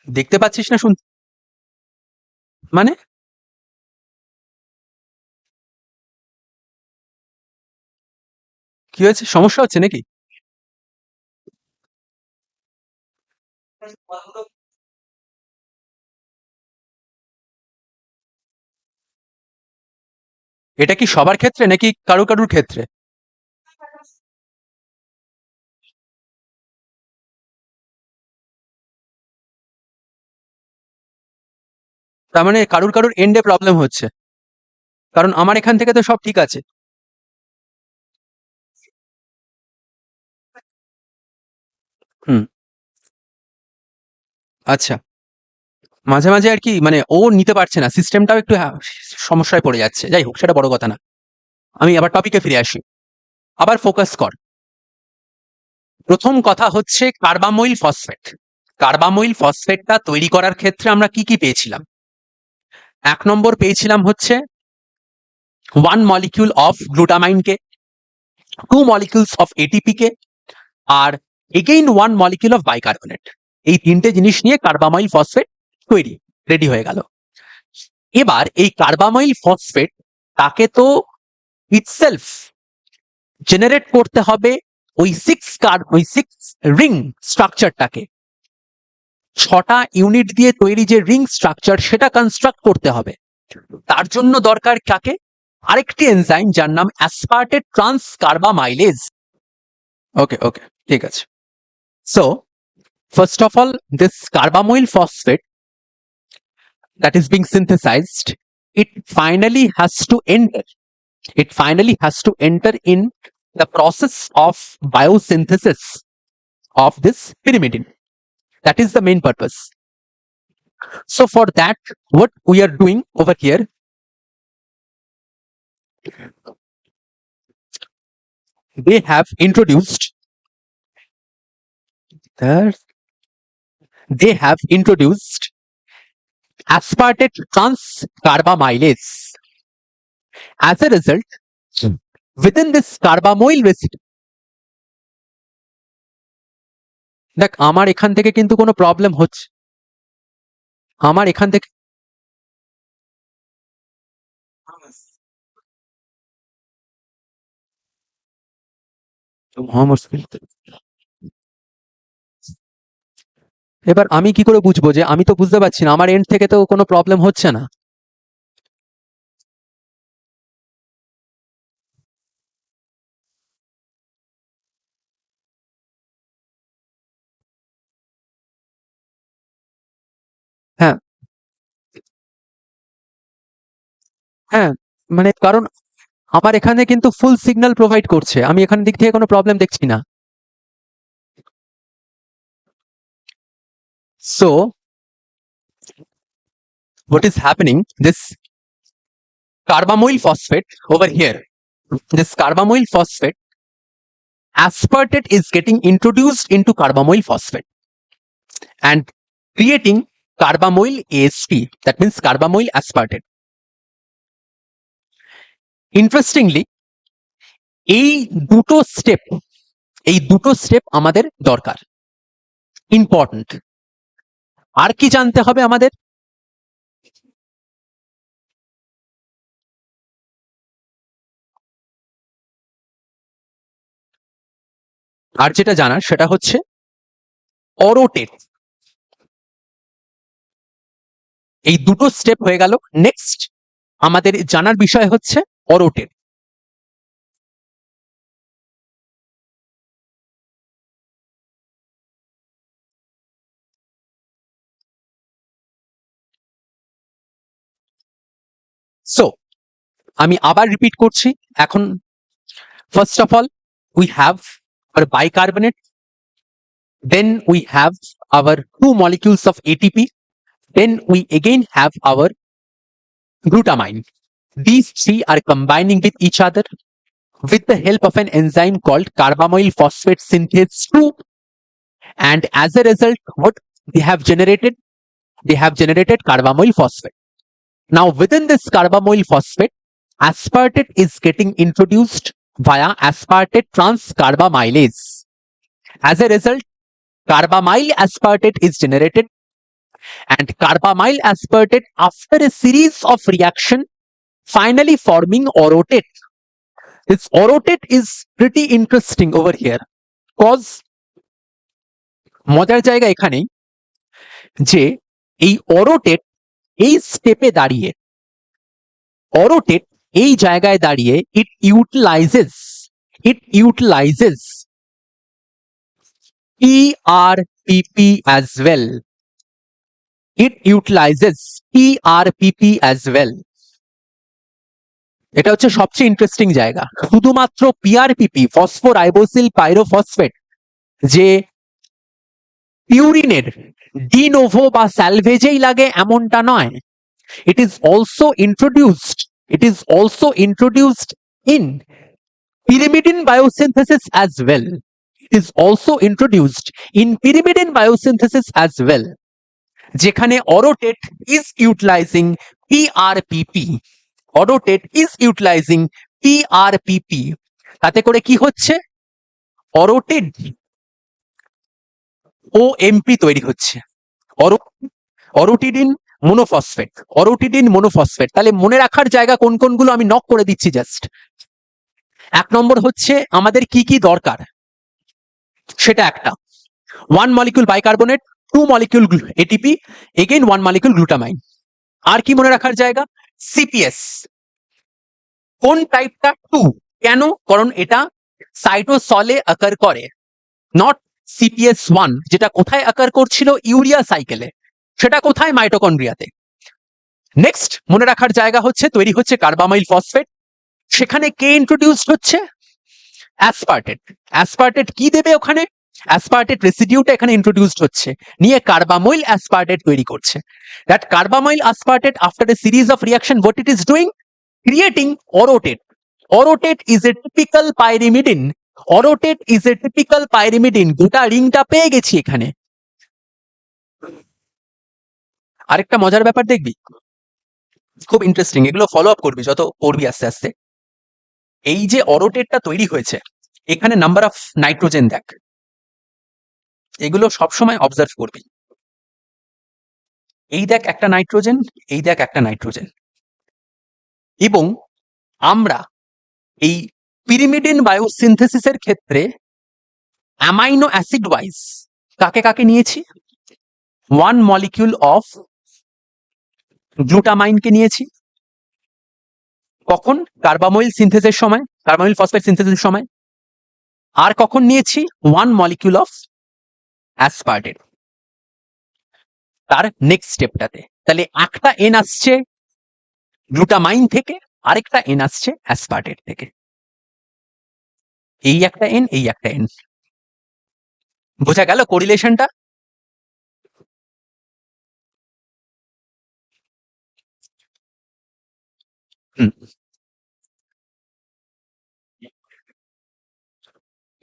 দেখতে পাচ্ছিস না শুন? মানে কি হয়েছে? সমস্যা হচ্ছে নাকি? এটা কি সবার ক্ষেত্রে নাকি কারুর কারুর ক্ষেত্রে? তার মানে কারুর কারুর এন্ডে প্রবলেম হচ্ছে, কারণ আমার এখান থেকে তো সব ঠিক আছে। হুম, আচ্ছা। মাঝে মাঝে আর কি মানে ও নিতে পারছে না, সিস্টেমটাও একটু সমস্যায় পড়ে যাচ্ছে। যাই হোক, সেটা বড় কথা না। আমি আবার টপিকে ফিরে আসি, আবার ফোকাস কর। প্রথম কথা হচ্ছে কার্বামইল ফসফেট। কার্বামইল ফসফেটটা তৈরি করার ক্ষেত্রে আমরা কি কি পেয়েছিলাম? এক নম্বর পেয়েছিলাম হচ্ছে 1 molecule অফ গ্লুটামাইনকে, 2 molecules অফ এটিপিকে, আর এগেইন 1 molecule অফ বাইকার্বনেট। এই তিনটে জিনিস নিয়ে কার্বামাইল ফসফেট তৈরি, রেডি হয়ে গেল। এবার এই কার্বামাইল ফসফেট তাকে তো ইটসেলফ জেনারেট করতে হবে ওই ওই 6 রিং স্ট্রাকচারটাকে। 6টা ইউনিট দিয়ে তৈরি যে রিং স্ট্রাকচার, সেটা কনস্ট্রাক্ট করতে হবে। তার জন্য দরকার কাকে? আরেকটি এনজাইম যার নাম অ্যাসপার্টেট ট্রান্সকার্বামাইলেজ। ওকে ওকে, ঠিক আছে। So first of all, this carbamoyl phosphate that is being synthesized, it finally has to enter, it finally has to enter in the process of biosynthesis of this pyrimidine. That is the main purpose. So for that, what we are doing over here, they have introduced there, they have introduced aspartate transcarbamylase. As a result, within this carbamoyl residue, দেখ আমার এখান থেকে কিন্তু কোনো problem হচ্ছে, আমার এখান থেকে এবার আমি কি করে বুঝবো? যে আমি তো বুঝতে পারছি না, আমার এন্ড থেকে তো কোনো প্রবলেম হচ্ছে না। হ্যাঁ হ্যাঁ, মানে কারণ আমার এখানে কিন্তু ফুল সিগন্যাল প্রোভাইড করছে, আমি এখান দিক থেকে কোনো প্রবলেম দেখছি না। So what is happening, this carbamoyl phosphate over here, this carbamoyl phosphate, aspartate is getting introduced into carbamoyl phosphate and creating carbamoyl ASP, that means carbamoyl aspartate. Interestingly, এই দুটো স্টেপ, এই দুটো স্টেপ আমাদের দরকার। Important. আর কি জানতে হবে আমাদের? আর যেটা জানার সেটা হচ্ছে অরোটেট। এই দুটো স্টেপ হয়ে গেল। নেক্সট আমাদের জানার বিষয় হচ্ছে অরোটেট। সো আমি আবার রিপিট করছি। এখন first of all we have our bicarbonate, then we have our two molecules of ATP, then we again have our glutamine. These three are combining with each other with the help of an enzyme called carbamyl phosphate synthase 2, and as a result what they have generated, they have generated carbamyl phosphate. Now within this carbamyl phosphate, aspartate is getting introduced via aspartate transcarbamylase. As a result, carbamyl aspartate is generated, and carbamyl aspartate after a series of reaction finally forming orotate. This orotate is pretty interesting over here because মজার জায়গা এখানেই যে এই অরোটেট এই স্টেপে দাঁড়িয়ে, অরোটেট এই জায়গায় দাঁড়িয়ে ইট ইউটিলাইজেস PRPP as well. It utilizes PRPP as well. এটা হচ্ছে সবচেয়ে ইন্টারেস্টিং জায়গা। শুধুমাত্র পিআরপিপি ফসফোরাইবোসিল পাইরোফসফেট যে পিউরিনের ডিনোভো বা স্যালভেজেই লাগে এমনটা নয়। It is also introduced in pyrimidine biosynthesis as well. It is also introduced in pyrimidine biosynthesis as well. যেখানে অরোটেট is utilizing PRPP. অরোটেট is utilizing PRPP. তাতে করে কি হচ্ছে? অরোটেড OMP তৈরি হচ্ছে। অরোটিডিন মোনোফসফেট, অরোটিডিন মোনোফসফেট। তাহলে মনে রাখার জায়গা কোন কোনগুলো আমি নক করে দিচ্ছি জাস্ট। এক নম্বর হচ্ছে আমাদের কি কি দরকার সেটা একটা, 1 molecule bicarbonate, 2 molecule ATP, again 1 molecule glutamine. আর কি মনে রাখার জায়গা? CPS। কোন টাইপটা? 2। কেন? কারণ এটা সাইটোসলে আকার করে, নট CPS1 যেটা কোথায় আকার করছিল? ইউরিয়া সাইকেলে। সেটা কোথায়? মাইটোকন্ড্রিয়াতে। নেক্সট মনে রাখার জায়গা হচ্ছে তৈরি হচ্ছে কার্বামাইল ফসফেট, সেখানে কে ইন্ট্রোডিউসড হচ্ছে? অ্যাসপার্টেট। অ্যাসপার্টেট কি দেবে ওখানে? অ্যাসপার্টেট রেসিডিউটা এখানে ইন্ট্রোডিউসড হচ্ছে, নিয়ে কার্বামাইল অ্যাসপার্টেট তৈরি করছে। That carbamyl aspartate after a series of reaction what it is doing? Creating orotate. Orotate is a typical pyrimidine. Orotate is a typical pyrimidine. গোটা রিংটা পেয়ে গেছি এখানে। আরেকটা মজার ব্যাপার দেখবি, খুব ইন্টারেস্টিং, এগুলো ফলো আপ করবি যত পড়বি আস্তে আস্তে। এই যে অরোটেটটা তৈরি হয়েছে, এখানে নাম্বার অফ নাইট্রোজেন দেখ, এগুলো সবসময় অবজার্ভ করবি। এই দেখ একটা নাইট্রোজেন, এই দেখ একটা নাইট্রোজেন। এবং আমরা এই পিরিমিডিন বায়োসিনথেসিসের ক্ষেত্রে অ্যামাইনো অ্যাসিড ওয়াইজ কাকে কাকে নিয়েছি? 1 মলিকিউল অফ গ্লুটামাইনকে নিয়েছি। কখন? কার্বামাইল সিনথেসের সময়, কার্বামাইল ফসফেট সিনথেসের সময়। আর কখন নিয়েছি? 1 মলিকিউল অফ অ্যাসপার্টেট তার নেক্সট স্টেপটাতে। তাহলে একটা এন আসছে গ্লুটামাইন থেকে, আরেকটা এন আসছে অ্যাসপার্টেট থেকে। এই একটা এন, এই একটা এন। বোঝা গেল কোরিলেশনটা?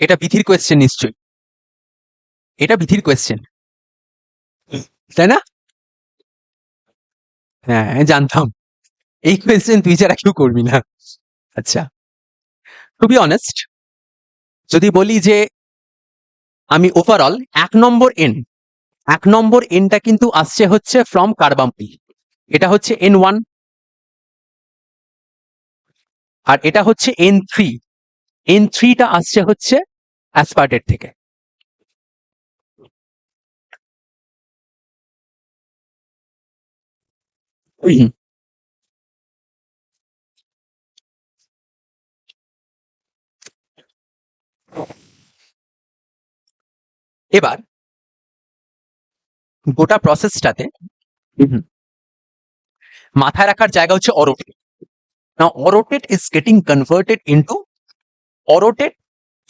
এটা বিধির কোয়েশ্চেন নিশ্চয়ই, এটা বিধির কোয়েশ্চেন, তাই না? হ্যাঁ জানতাম এই কোয়েশ্চেন তুই ছাড়া কেউ করবি না। আচ্ছা, টু বি অনেস্ট, যদি বলি যে আমি ওভারঅল 1 নম্বর এন এক নম্বর এনটা কিন্তু আসছে হচ্ছে ফ্রম কার্বাম্পি, এটা হচ্ছে N1, আর এটা হচ্ছে N3, N3টা আসছে হচ্ছে অ্যাসপার্টেট থেকে। এবার গোটা প্রসেসটাতে মাথায় রাখার জায়গা হচ্ছে orotate. Now orotate is getting converted into orotate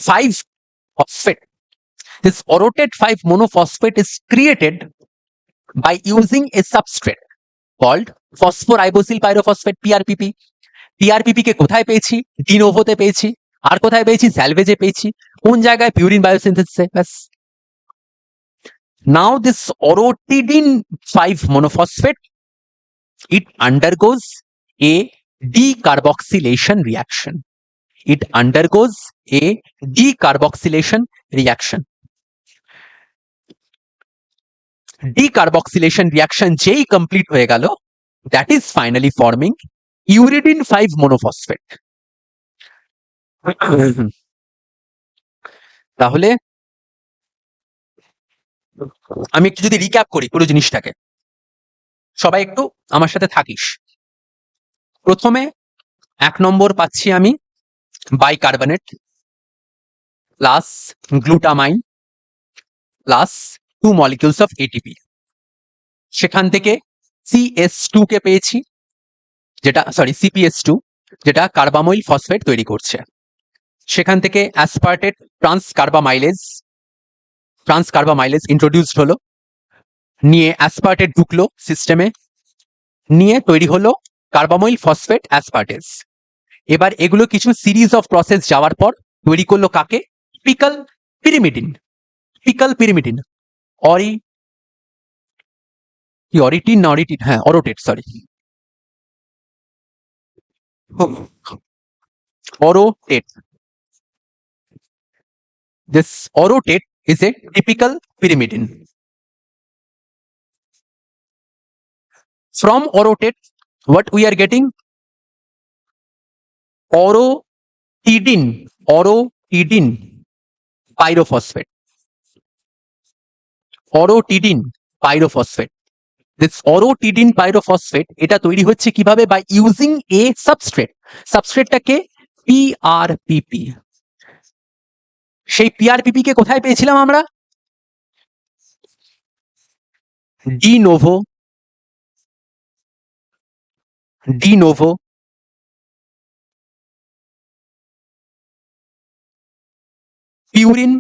5 phosphate. This orotate 5 monophosphate is created by using a substrate called phosphoribosyl pyrophosphate, PRPP. PRPP কে কোথায় পেয়েছি? ডিনোভোতে পেয়েছি। আর কোথায় পেয়েছি? স্যালভেজে পেয়েছি। কোন জায়গায়? পিউরিন বায়োসিনথেসিসে। ব্যাস। Now this orotidine 5 monophosphate, it undergoes a decarboxylation reaction. It undergoes a decarboxylation reaction. Decarboxylation reaction যেই কমপ্লিট হয়ে গেল, that is finally forming uridine 5 monophosphate. তাহলে আমি একটু যদি রিক্যাপ করি পুরো জিনিসটাকে, সবাই একটু আমার সাথে থাকিস। প্রথমে 1 নম্বর পাচ্ছি আমি bicarbonate plus glutamine plus 2 molecules of ATP। সেখান থেকে CS2 কে পেয়েছি, যেটা CPS2, যেটা কার্বামাইল ফসফেট তৈরি করছে। সেখান থেকে অ্যাসপার্টেট ট্রান্সকার্বামাইলেজ ইন্ট্রোডিউসড হলো, নিয়ে অ্যাসপার্টেট ঢুকলো সিস্টেমে, নিয়ে তৈরি হলো কার্বামাইল ফসফেট অ্যাসপার্টেজ। এবার এগুলো কিছু সিরিজ অফ প্রসেস যাওয়ার পর তৈরি করলো কাকে? Pickle pyrimidine. পিকল পিরিমিডিন অরিটিন না অরিটিন, হ্যাঁ অরোটেট, sorry অরোটেট। This orotate is a typical pyrimidine. From orotate, what we are getting? Orotidine pyrophosphate. Orotidine pyrophosphate. This orotidine pyrophosphate এটা তৈরি হচ্ছে কিভাবে? By using a substrate. সাবস্ট্রেটটাকে PRPP। সেই PRPP কে কোথায় পেয়েছিলাম আমরা? De novo purine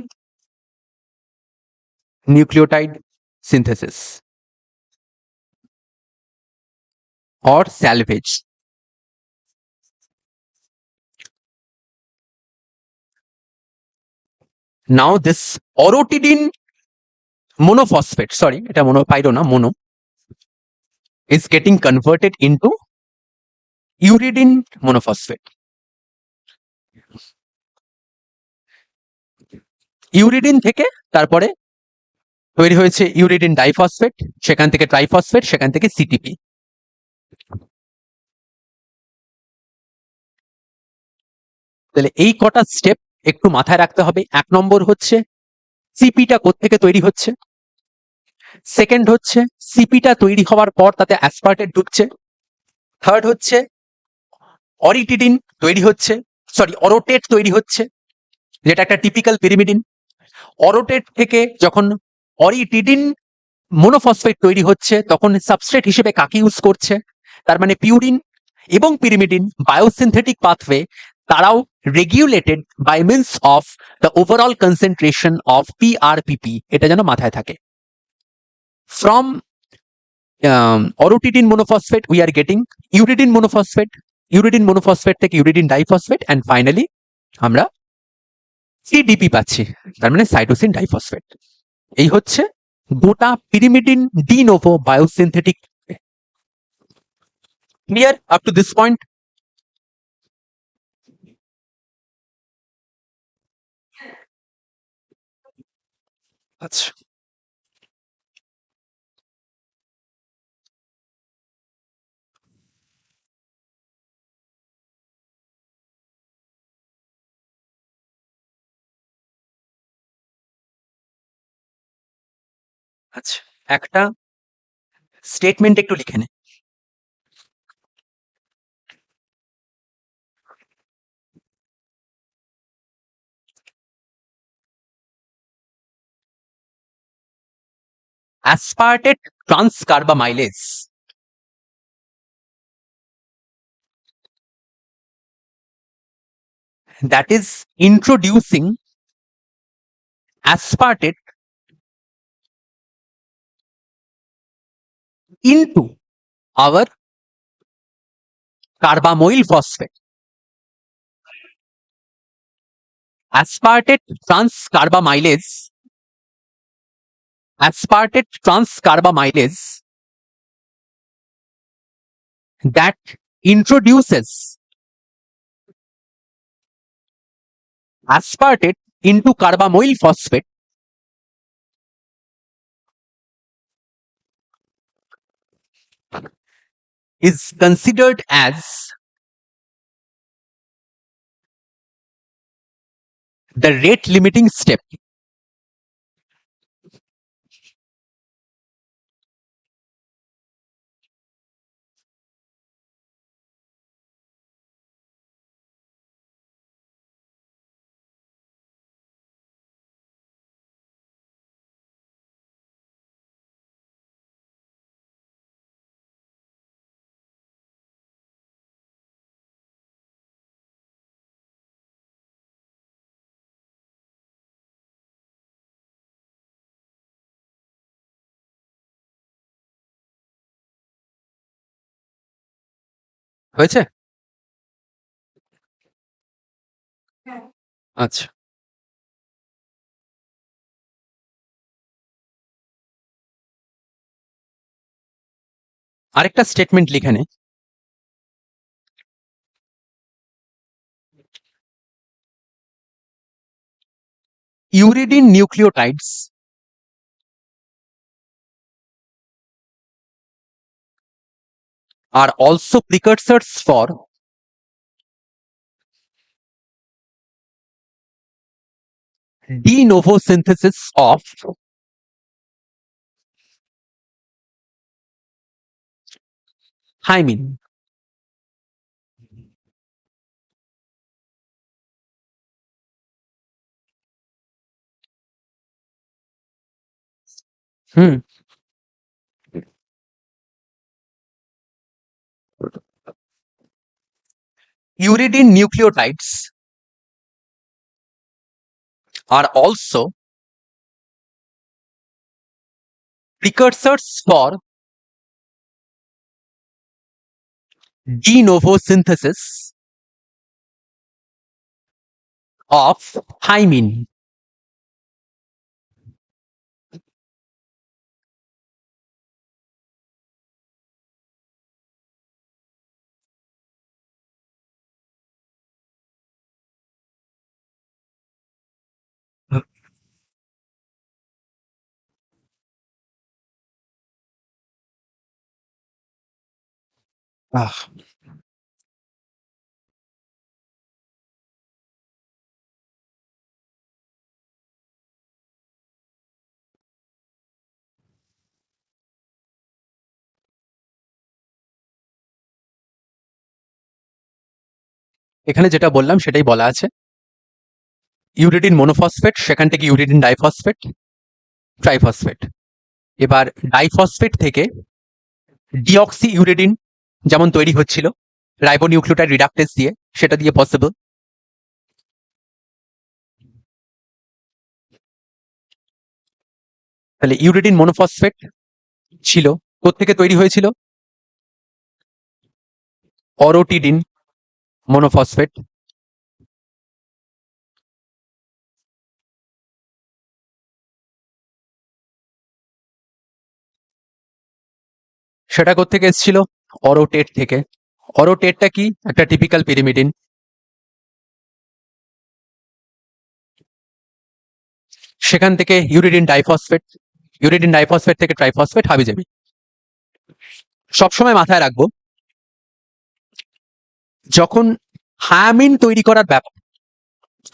nucleotide synthesis or salvage. Now this orotidine monophosphate, sorry, এটা pyro না, mono, is getting converted into uridine monophosphate. Uridine থেকে তারপরে তৈরি হয়েছে ইউরিডিন ডাইফসফেট, সেখান থেকে ট্রাইফসফেট, সেখান থেকে সিটিপি। তাহলে এই কটা স্টেপ একটু মাথায় রাখতে হবে। 1 নম্বর হচ্ছে সিপিটা কোত্থেকে তৈরি হচ্ছে, সেকেন্ড হচ্ছে সিপিটা তৈরি হওয়ার পর তাতে অ্যাসপার্টেট ঢুকছে, থার্ড হচ্ছে অরিটিডিন তৈরি হচ্ছে, অরোটেট তৈরি হচ্ছে, যেটা একটা টিপিক্যাল পিরিমিডিন। অরোটেট থেকে যখন অরিটিডিন মোনোফসফেট তৈরি হচ্ছে, তখন সাবস্ট্রেট হিসেবে কাকে ইউজ করছে? তার মানে পিউরিন এবং পিরিমিডিন বায়োসিনথেটিক পাথওয়ে, তারাও regulated by means of the overall concentration of PRPP. এটা যেন মাথায় থাকে। From orotidine monophosphate we are getting uridine monophosphate, uridine monophosphate থেকে ইউরিডিন ডাইফসফেট, অ্যান্ড ফাইনালি আমরা সিডিপি পাচ্ছি, তার মানে সাইটোসিন ডাইফসফেট। এই হচ্ছে গোটা pyrimidine de novo biosynthetic. Clear up to this point? আচ্ছা, আচ্ছা, একটা স্টেটমেন্ট একটু লিখে নে। aspartate transcarbamylase that is introducing aspartate into our carbamoyl phosphate. Aspartate transcarbamylase, aspartate transcarbamylase that introduces aspartate into carbamoyl phosphate is considered as the rate limiting step. হয়েছে? আচ্ছা, আরেকটা statement লিখে নে। Uridine nucleotides are also precursors for de novo synthesis of thymine. Hmm, uridine nucleotides are also precursors for de novo synthesis of thymine. আহ, এখানে যেটা বললাম সেটাই বলা আছে। ইউরিডিন মনোফসফেট, সেখান থেকে ইউরিডিন ডাইফসফেট, ট্রাইফসফেট। এবার ডাইফসফেট থেকে ডিঅক্সি ইউরিডিন যেমন তৈরি হচ্ছিল রাইবোনিউক্লিওটাইড রিডাকটেজ দিয়ে, সেটা দিয়ে পসিবল। তাহলে ইউরিডিন মনোফসফেট ছিল, কোত্থেকে তৈরি হয়েছিল? অরোটিডিন মনোফসফেট। সেটা কোত্থেকে এসেছিল? অরোটেট থেকে। অরোটেটটা কি? একটা টিপিক্যাল পিরিমিডিন। সেখান থেকে ইউরিডিন ডাইফসফেট, ইউরিডিন ডাইফসফেট থেকে ট্রাইফসফেট হাবিজাবি। সবসময় মাথায় রাখবো, যখন থায়ামিন তৈরি করার ব্যাপার,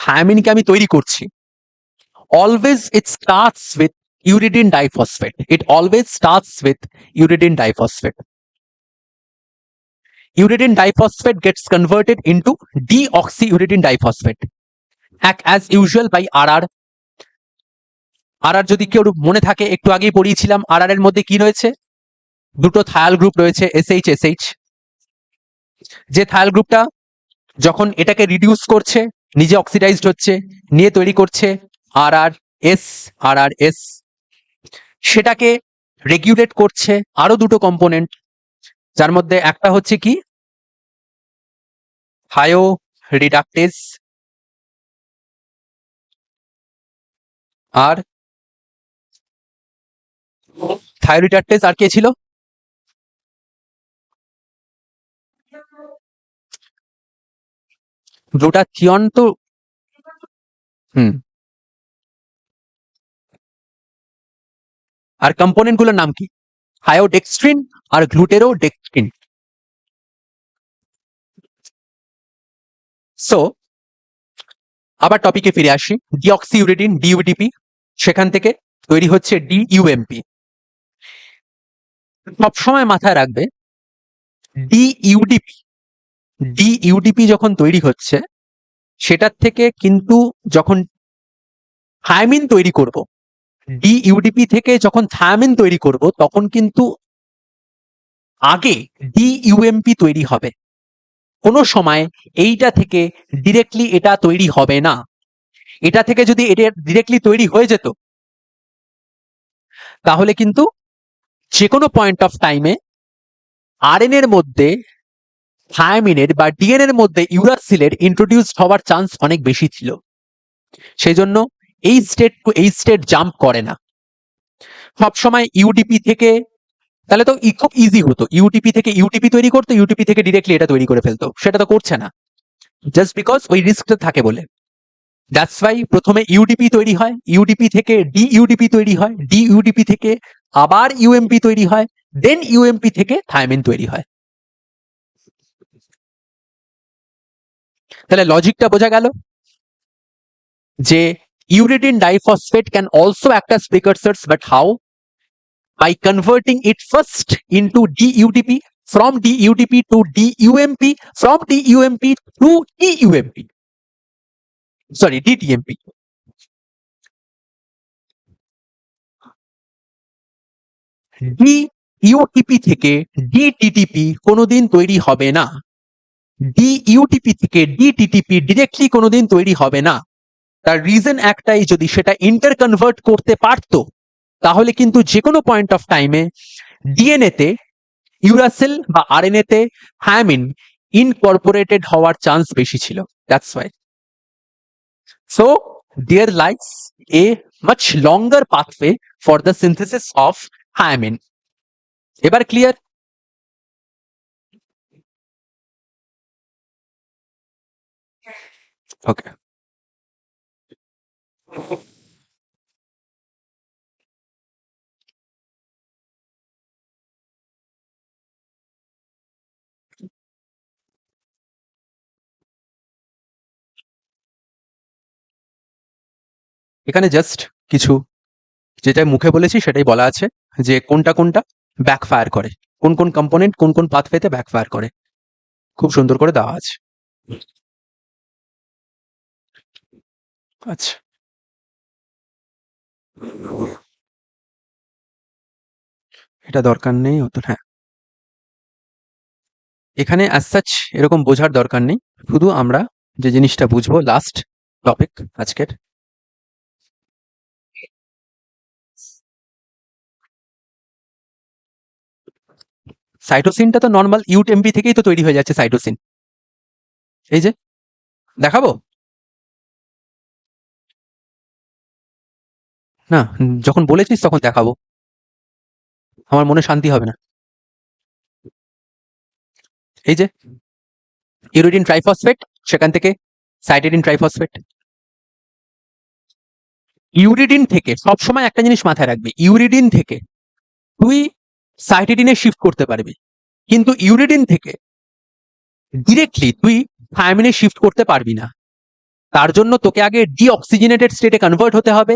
থায়ামিনকে আমি তৈরি করছি, always it starts with uridine diphosphate. It always starts with uridine diphosphate. Uridine diphosphate gets converted into deoxyuridine diphosphate. Act as usual by RR. RR যদি কেউ মনে থাকে, একটু আগেই পড়িয়েছিলাম RR এর মধ্যে কি রয়েছে, দুটো থায়াল গ্রুপ রয়েছে SH SH। যে থায়াল গ্রুপটা যখন এটাকে রিডিউস করছে, নিজে অক্সিডাইজড হচ্ছে, নিয়ে তৈরি করছে RRS RRS, সেটাকে রেগুলেট করছে আরো দুটো কম্পোনেন্ট, যার মধ্যে একটা হচ্ছে কি থায়ো রিডাক্টেজ আর থায়োরিডাক্টেজ, আর কে ছিল, গ্লুটাথিয়ন তো। আর কম্পোনেন্ট গুলোর নাম কি, থায়োডেক্সট্রিন আর গ্লুটেরোডেক্সট্রিন। সো আবার টপিকে ফিরে আসি, ডিঅক্সিইউরিডিন ডিইউডিপি, সেখান থেকে তৈরি হচ্ছে ডিইউএমপি। সবসময় মাথায় রাখবে ডিইউডিপি ডিইউডিপি যখন তৈরি হচ্ছে, সেটার থেকে কিন্তু যখন থায়ামিন তৈরি করব, ডিইউডিপি থেকে যখন থায়ামিন তৈরি করব, তখন কিন্তু আগে ডিইউএমপি তৈরি হবে। কোনো সময় এইটা থেকে ডিরেক্টলি এটা তৈরি হবে না। এটা থেকে যদি এটা ডিরেক্টলি তৈরি হয়ে যেত, তাহলে কিন্তু যে কোনো পয়েন্ট অফ টাইমে আরএন এর মধ্যে থায়ামিনের বা ডিএনএ এর মধ্যে ইউরাসিলের ইন্ট্রোডিউসড হওয়ার চান্স অনেক বেশি ছিল। সেই জন্য এই স্টেট টু এই স্টেট জাম্প করে না সবসময় ইউডিপি থেকে। তাহলে তো খুব ইজি হতো, ইউটিপি থেকে ইউটিপি তৈরি করতো, ইউটিপি থেকে ডিরেক্টলি এটা তৈরি করে ফেলতো। সেটা তো করছে না, জাস্ট বিকজ ওই রিস্কটা থাকে বলে। দ্যাটস ওয়াই প্রথমে ইউডিপি তৈরি হয়, ইউডিপি থেকে ডিইউডিপি তৈরি হয়, ডিইউডিপি থেকে আবার ইউএমপি তৈরি হয়, দেন ইউএমপি থেকে থায়ামিন তৈরি হয়। তাহলে লজিকটা বোঝা গেল যে uridine diphosphate can also act as precursors, but how? By converting it first into DUDP, from DUDP to DUMP, from DUMP to DUMP, sorry DTMP. ডিইউটিপি থেকে ডিটিটিপি কোনোদিন তৈরি হবে না, ডিইউটিপি থেকে ডিটিটিপি ডিরেক্টলি কোনোদিন তৈরি হবে না। তার রিজন একটাই, যদি সেটা ইন্টার কনভার্ট করতে পারতো, তাহলে কিন্তু যে কোনো পয়েন্ট অফ টাইমে ডিএনএ তে ইউরাসিল বা আরএনএ তে থায়ামিন ইনকর্পোরেটেড হওয়ার চান্স বেশি ছিল। That's why. So there lies a much longer pathway for the synthesis of thymine. এবার ক্লিয়ার? ওকে। এখানে জাস্ট কিছু যেটা মুখে বলেছি সেটাই বলা আছে, যে কোনটা কোনটা ব্যাকফায়ার করে, কোন কোন কম্পোনেন্ট কোন কোন পাথওয়েতে ব্যাকফায়ার করে, খুব সুন্দর করে দেওয়া আছে। আচ্ছা, এটা দরকার নেই অত। হ্যাঁ, এখানে অ্যাজ সাচ এরকম বোঝার দরকার নেই, শুধু আমরা যে জিনিসটা বুঝবো, লাস্ট টপিক আজকের, সাইটোসিনটা তো নর্মাল ইউটেম্পি থেকেই তো তৈরি হয়ে যাচ্ছে সাইটোসিন। এই যে দেখাবো না, যখন বলেছিস তখন দেখাবো, আমার মনে শান্তি হবে না। এই যে ইউরিডিন ট্রাইফসফেট, সেখান থেকে সাইটিডিন ট্রাইফসফেট। ইউরিডিন থেকে সবসময় একটা জিনিস মাথায় রাখবি, ইউরিডিন থেকে তুই সাইটিডিনে শিফট করতে পারবি, কিন্তু ইউরিডিন থেকে ডিরেক্টলি তুই থায়ামিনে শিফট করতে পারবি না। তার জন্য তোকে আগে ডিঅক্সিজেনেটেড স্টেটে কনভার্ট হতে হবে,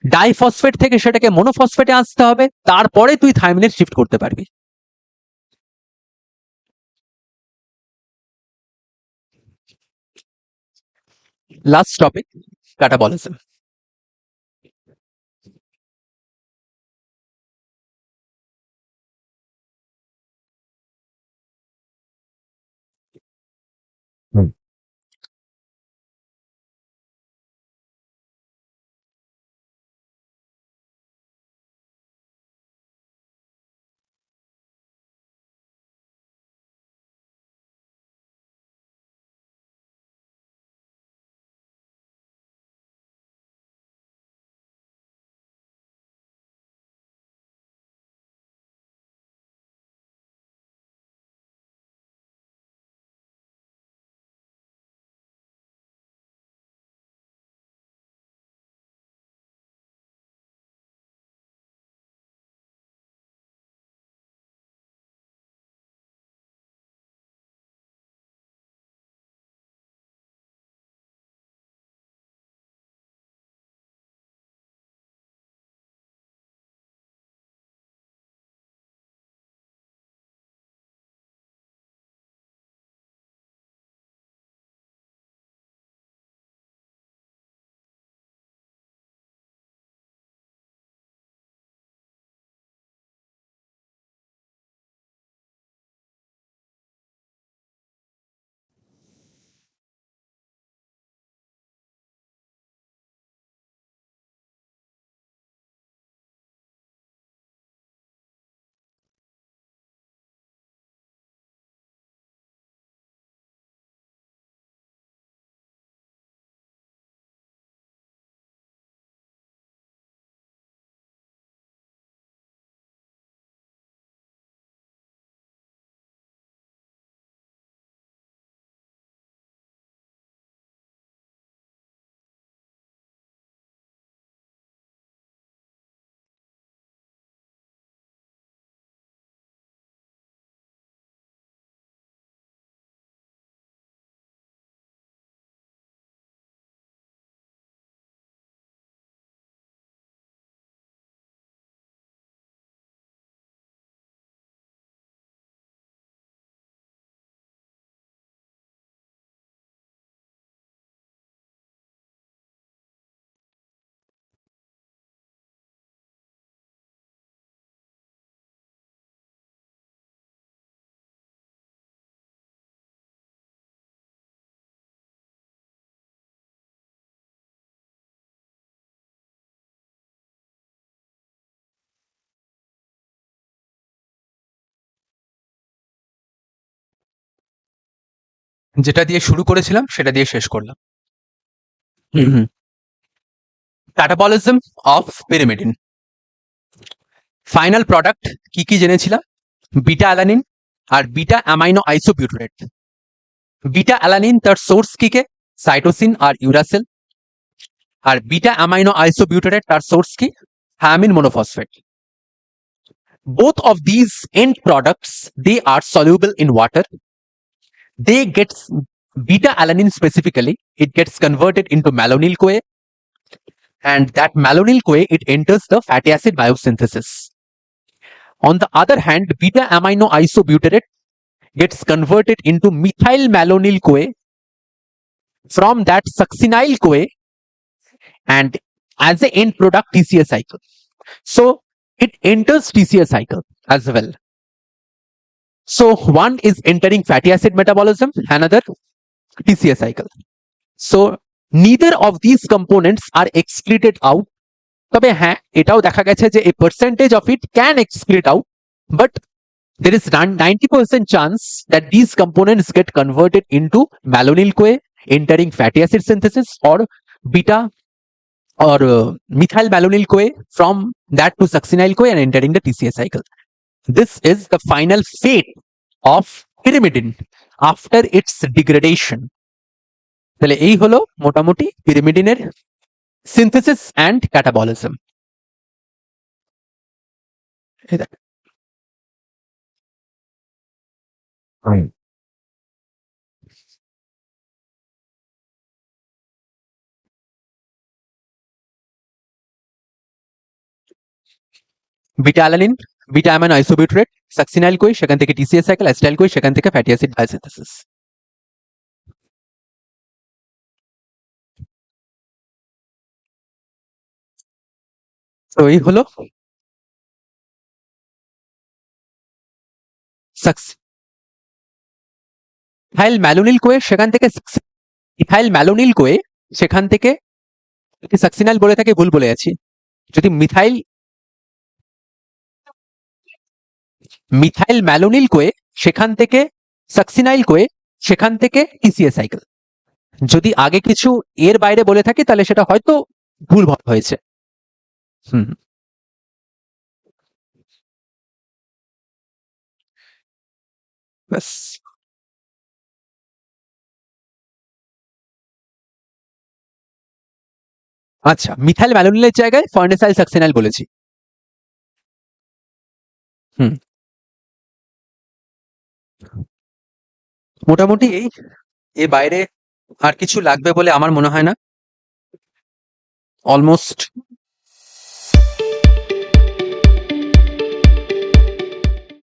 ডাইফসফেট থেকে সেটাকে মনোফসফেটে আসতে হবে, তারপরে তুই থাইমিনে শিফট করতে পারবি। Last topic, catabolism. যেটা দিয়ে শুরু করেছিলাম সেটা দিয়ে শেষ করলাম। Catabolism of pyrimidine. Final product কি কি জেনেছিলাম? বিটা অ্যালানিন আর বিটা অ্যামাইনো আইসোবিউটারেট। বিটা অ্যালানিন তার সোর্স কি কে? সাইটোসিন আর ইউরাসেল। আর বিটা অ্যামাইনো আইসোবিউটারেট তার সোর্স কি? Thymine মোনোফসফেট। Both of these end products, they are soluble in water. They get beta alanine specifically, it gets converted into malonyl CoA, and that malonyl CoA, it enters the fatty acid biosynthesis. On the other hand, beta amino isobutyrate gets converted into methyl malonyl CoA, from that succinyl CoA, and as the end product TCA cycle. So it enters TCA cycle as well. So one is entering fatty acid metabolism, another TCA cycle. So neither of these components are excreted out. তবে হ্যাঁ, এটাও দেখা গেছে যে a percentage of it can excrete out, but there is 90% chance that these components get converted into malonyl CoA, entering fatty acid synthesis, or beta or methyl malonyl CoA, from that to succinyl CoA and entering the TCA cycle. This is the final fate of pyrimidine after its degradation. তাহলে এই হলো মোটামুটি পিরিমিডিনের synthesis and catabolism. Beta alanine, beta amino isobutyrate, succinyl CoA, সেখান থেকে TCS cycle, acetyl কই, সেখান থেকে ফ্যাটি অ্যাসিড বায়োসিনথেসিস। তো এই হলো ইথাইল ম্যালোনিল কোয়ে, সেখান থেকে ইথাইল ম্যালোনিল কোয়ে, সেখান থেকে সাকসিনাইল বলে থাকে, ভুল বলে আছি। যদি মিথাইল মিথাইল ম্যালোনিল কোয়ে, সেখান থেকে সাকসিনাইল কোয়ে, সেখান থেকে টিসিএস সাইকেল। যদি আগে কিছু এর বাইরে বলে থাকি তাহলে সেটা হয়তো ভুল হয়েছে। হুম, ব্যাস। আচ্ছা, মিথাইল ম্যালোনিলের জায়গায় ফার্নেসাইল সাকসিনাইল বলেছি। হুম, মোটামুটি এই, এ বাইরে আর কিছু লাগবে বলে আমার মনে হয় না। অলমোস্ট